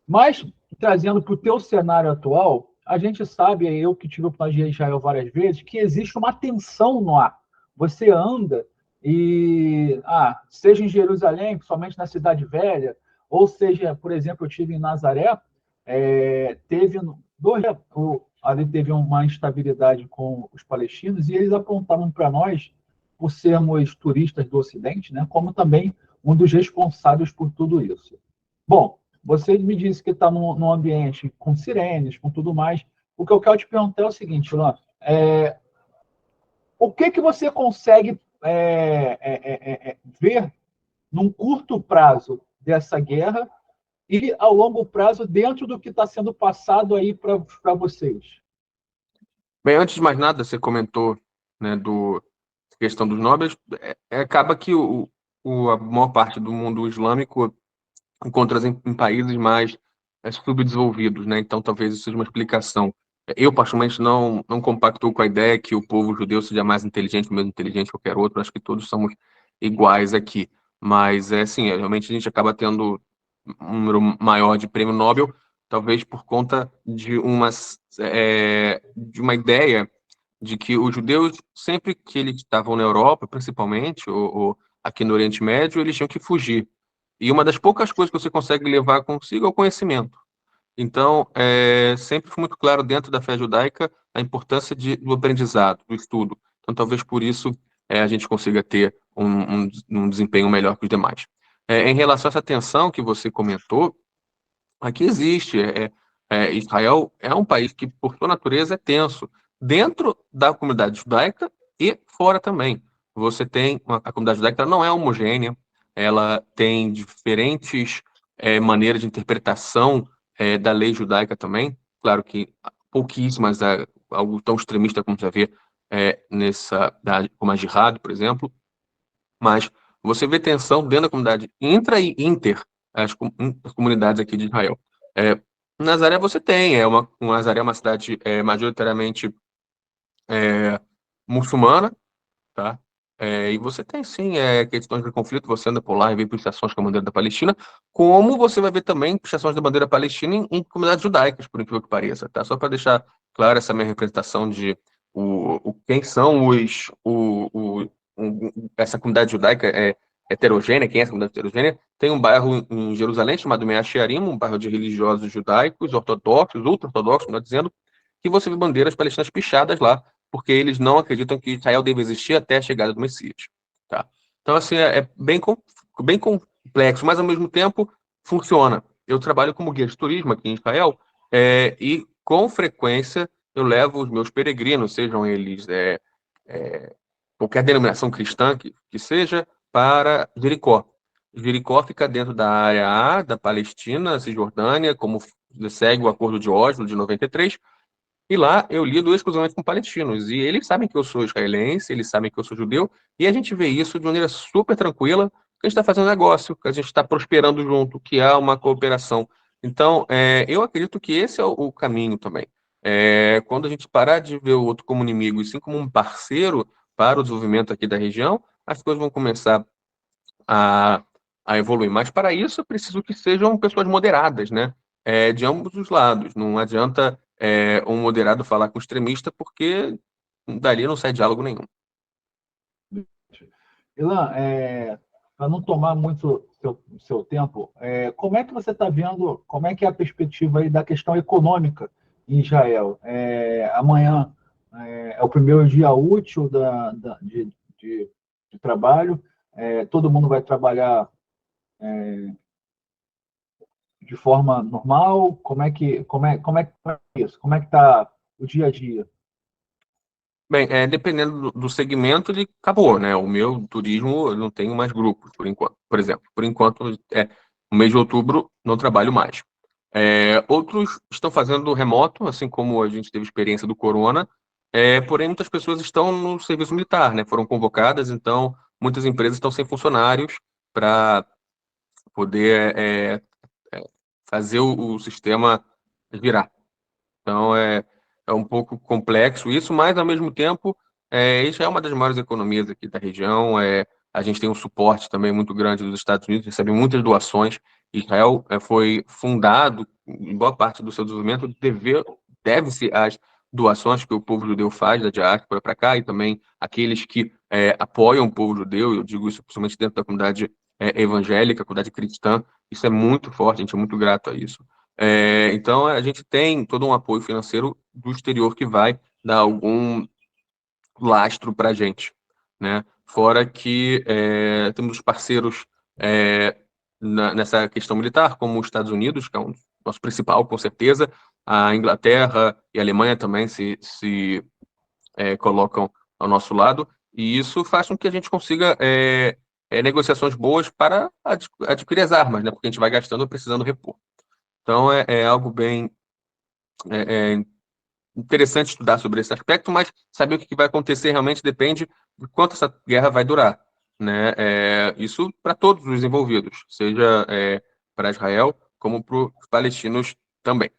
Mas, trazendo para o teu cenário atual, a gente sabe, eu que tive o plano de Israel várias vezes, que existe uma tensão no ar. Você anda e, seja em Jerusalém, principalmente na Cidade Velha, ou seja, por exemplo, eu estive em Nazaré, ali teve uma instabilidade com os palestinos e eles apontavam para nós, por sermos turistas do Ocidente, né, como também um dos responsáveis por tudo isso. Bom, você me disse que está num ambiente com sirenes, com tudo mais. O que eu quero te perguntar é o seguinte, Luan, o que você consegue ver num curto prazo dessa guerra e ao longo prazo dentro do que está sendo passado aí para vocês? Bem, antes de mais nada, você comentou, né, questão dos nobres. Acaba que a maior parte do mundo islâmico encontra em países mais subdesenvolvidos, né? Então, talvez isso seja uma explicação. Eu, particularmente, não compacto com a ideia que o povo judeu seja mais inteligente ou menos inteligente que qualquer outro. Acho que todos somos iguais aqui. Mas, assim, realmente a gente acaba tendo um número maior de prêmio Nobel, talvez por conta de uma ideia de que os judeus, sempre que eles estavam na Europa, principalmente, ou aqui no Oriente Médio, eles tinham que fugir. E uma das poucas coisas que você consegue levar consigo é o conhecimento. Então, sempre foi muito claro dentro da fé judaica a importância do aprendizado, do estudo. Então, talvez por isso a gente consiga ter um desempenho melhor que os demais. Em relação a essa tensão que você comentou, aqui existe. Israel é um país que, por sua natureza, é tenso, dentro da comunidade judaica e fora também. Você tem a comunidade judaica, ela não é homogênea, ela tem diferentes maneiras de interpretação da lei judaica também. Claro que pouquíssimas, algo tão extremista como você vê como a Jihad, por exemplo, mas você vê tensão dentro da comunidade intra e inter, as comunidades aqui de Israel. Nazaré você tem, Nazaré é uma cidade majoritariamente muçulmana, tá? E você tem, sim, questões de conflito, você anda por lá e vê pichações com a bandeira da Palestina, como você vai ver também pichações da bandeira palestina em comunidades judaicas, por incrível que pareça, tá? Só para deixar claro essa minha representação de quem são essa comunidade judaica heterogênea, quem é essa comunidade heterogênea? Tem um bairro em Jerusalém chamado Mea Shearim, um bairro de religiosos judaicos, ortodoxos, ultra-ortodoxos, melhor dizendo, que você vê bandeiras palestinas pichadas lá, porque eles não acreditam que Israel deve existir até a chegada do Messias. Tá? Então, assim, é bem complexo, mas, ao mesmo tempo, funciona. Eu trabalho como guia de turismo aqui em Israel e, com frequência, eu levo os meus peregrinos, sejam eles qualquer denominação cristã que seja, para Jericó. Jericó fica dentro da área A, da Palestina, Cisjordânia, como segue o Acordo de Oslo de 93, e lá eu lido exclusivamente com palestinos. E eles sabem que eu sou israelense, eles sabem que eu sou judeu, e a gente vê isso de maneira super tranquila, que a gente está fazendo negócio, que a gente está prosperando junto, que há uma cooperação. Então, eu acredito que esse é o caminho também. Quando a gente parar de ver o outro como inimigo, e sim como um parceiro para o desenvolvimento aqui da região, as coisas vão começar a evoluir. Mas, para isso, eu preciso que sejam pessoas moderadas, né? de ambos os lados. Não adianta um moderado falar com o extremista, porque dali não sai diálogo nenhum. Ilan, para não tomar muito seu tempo, como é que você está vendo, como é que é a perspectiva aí da questão econômica em Israel? Amanhã é o primeiro dia útil de trabalho, todo mundo vai trabalhar de forma normal? Como é que tá isso? Como é que está o dia a dia? Bem, dependendo do segmento, ele acabou, né? O meu turismo, eu não tenho mais grupos, por enquanto. Por exemplo, por enquanto, no mês de outubro, não trabalho mais. Outros estão fazendo remoto, assim como a gente teve experiência do corona, porém muitas pessoas estão no serviço militar, né? Foram convocadas, então muitas empresas estão sem funcionários para poder fazer o sistema virar. Então, é um pouco complexo isso, mas, ao mesmo tempo, isso é uma das maiores economias aqui da região. A gente tem um suporte também muito grande dos Estados Unidos, recebe muitas doações. Israel foi fundado, em boa parte do seu desenvolvimento, deve-se às doações que o povo judeu faz da diáspora para cá, e também aqueles que apoiam o povo judeu. Eu digo isso principalmente dentro da comunidade evangélica, comunidade cristã. Isso é muito forte, a gente é muito grato a isso. Então, a gente tem todo um apoio financeiro do exterior que vai dar algum lastro para a gente, né? Fora que temos parceiros nessa questão militar, como os Estados Unidos, que é o nosso principal, com certeza, a Inglaterra e a Alemanha também se colocam ao nosso lado, e isso faz com que a gente consiga negociações boas para adquirir as armas, né? Porque a gente vai gastando precisando repor. Então, é algo bem interessante estudar sobre esse aspecto, mas saber o que vai acontecer realmente depende de quanto essa guerra vai durar, né? Isso para todos os envolvidos, seja para Israel como para os palestinos também,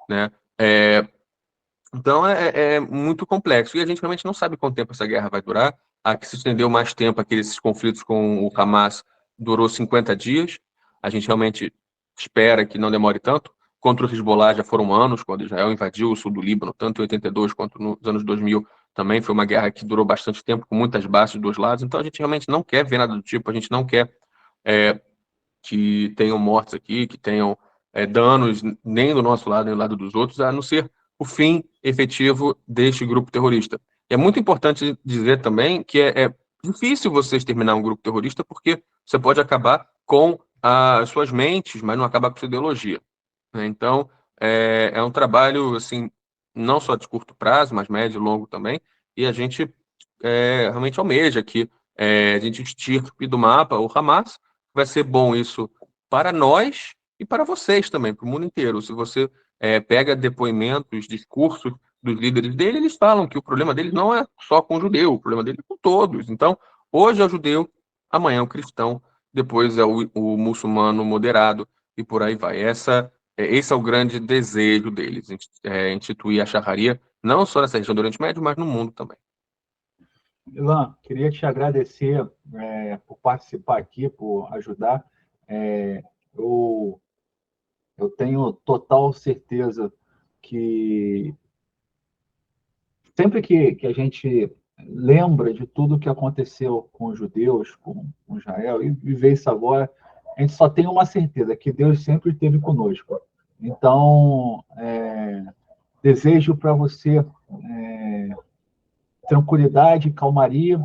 né? Então, é muito complexo, e a gente realmente não sabe quanto tempo essa guerra vai durar. A que se estendeu mais tempo, aqueles conflitos com o Hamas, durou 50 dias. A gente realmente espera que não demore tanto. Contra o Hezbollah já foram anos, quando Israel invadiu o sul do Líbano, tanto em 82 quanto nos anos 2000 também. Foi uma guerra que durou bastante tempo, com muitas bases dos dois lados. Então, a gente realmente não quer ver nada do tipo, a gente não quer que tenham mortes aqui, que tenham danos, nem do nosso lado, nem do lado dos outros, a não ser o fim efetivo deste grupo terrorista. E é muito importante dizer também que é difícil você exterminar um grupo terrorista, porque você pode acabar com as suas mentes, mas não acabar com sua ideologia, né? Então, é um trabalho, assim, não só de curto prazo, mas médio e longo também, e a gente realmente almeja que a gente extirpe do mapa o Hamas. Vai ser bom isso para nós e para vocês também, para o mundo inteiro. Se você pega depoimentos, discursos dos líderes dele, eles falam que o problema deles não é só com o judeu, o problema dele é com todos. Então, hoje é o judeu, amanhã é o cristão, depois é o muçulmano moderado e por aí vai. Esse é o grande desejo deles, instituir a Sharia, não só nessa região do Oriente Médio, mas no mundo também. Ilan, queria te agradecer por participar aqui, por ajudar. Eu tenho total certeza que sempre que a gente lembra de tudo que aconteceu com os judeus, com Israel, e vê isso agora, a gente só tem uma certeza, que Deus sempre esteve conosco. Então, desejo para você tranquilidade, calmaria.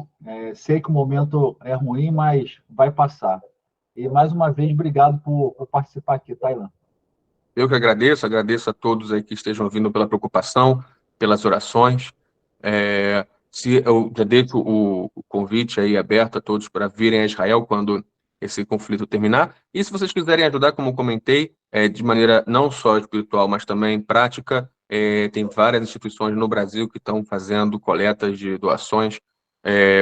Sei que o momento é ruim, mas vai passar. E, mais uma vez, obrigado por participar aqui, Tailan. Eu que agradeço a todos aí que estejam vindo pela preocupação, pelas orações. Se eu já deixo o convite aí aberto a todos para virem a Israel quando esse conflito terminar. E se vocês quiserem ajudar, como eu comentei, de maneira não só espiritual, mas também prática, tem várias instituições no Brasil que estão fazendo coletas de doações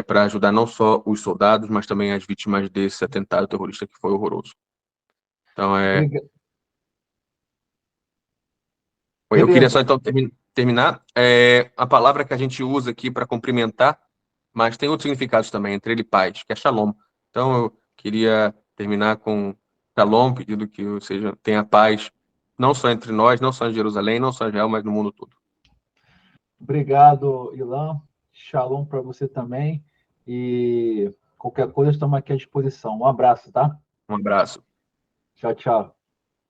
para ajudar não só os soldados, mas também as vítimas desse atentado terrorista que foi horroroso. Então, eu queria só então terminar. A palavra que a gente usa aqui para cumprimentar, mas tem outros significados também, entre ele e paz, que é shalom. Então eu queria terminar com shalom, pedindo que tenha paz não só entre nós, não só em Jerusalém, não só em Israel, mas no mundo todo. Obrigado, Ilan. Shalom para você também. E qualquer coisa, estamos aqui à disposição. Um abraço, tá? Um abraço. Tchau, tchau.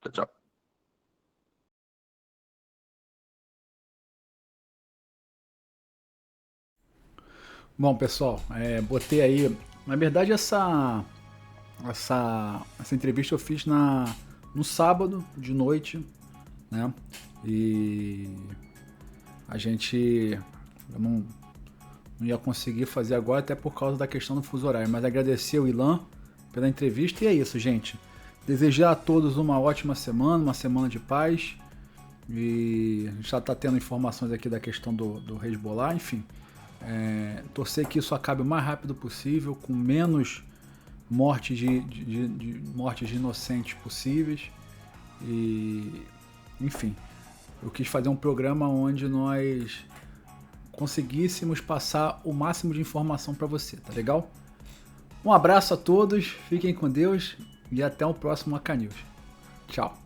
Tchau, tchau. Bom, pessoal, botei aí. Na verdade, essa entrevista eu fiz no sábado de noite, né? E a gente eu não ia conseguir fazer agora, até por causa da questão do fuso horário. Mas agradecer o Ilan pela entrevista. E é isso, gente. Desejar a todos uma ótima semana, uma semana de paz. E a gente já está tendo informações aqui da questão do Hezbollah, enfim. Torcer que isso acabe o mais rápido possível, com menos mortes mortes de inocentes possíveis. E, enfim, eu quis fazer um programa onde nós conseguíssemos passar o máximo de informação para você, tá legal? Um abraço a todos, fiquem com Deus e até o próximo AK News. Tchau!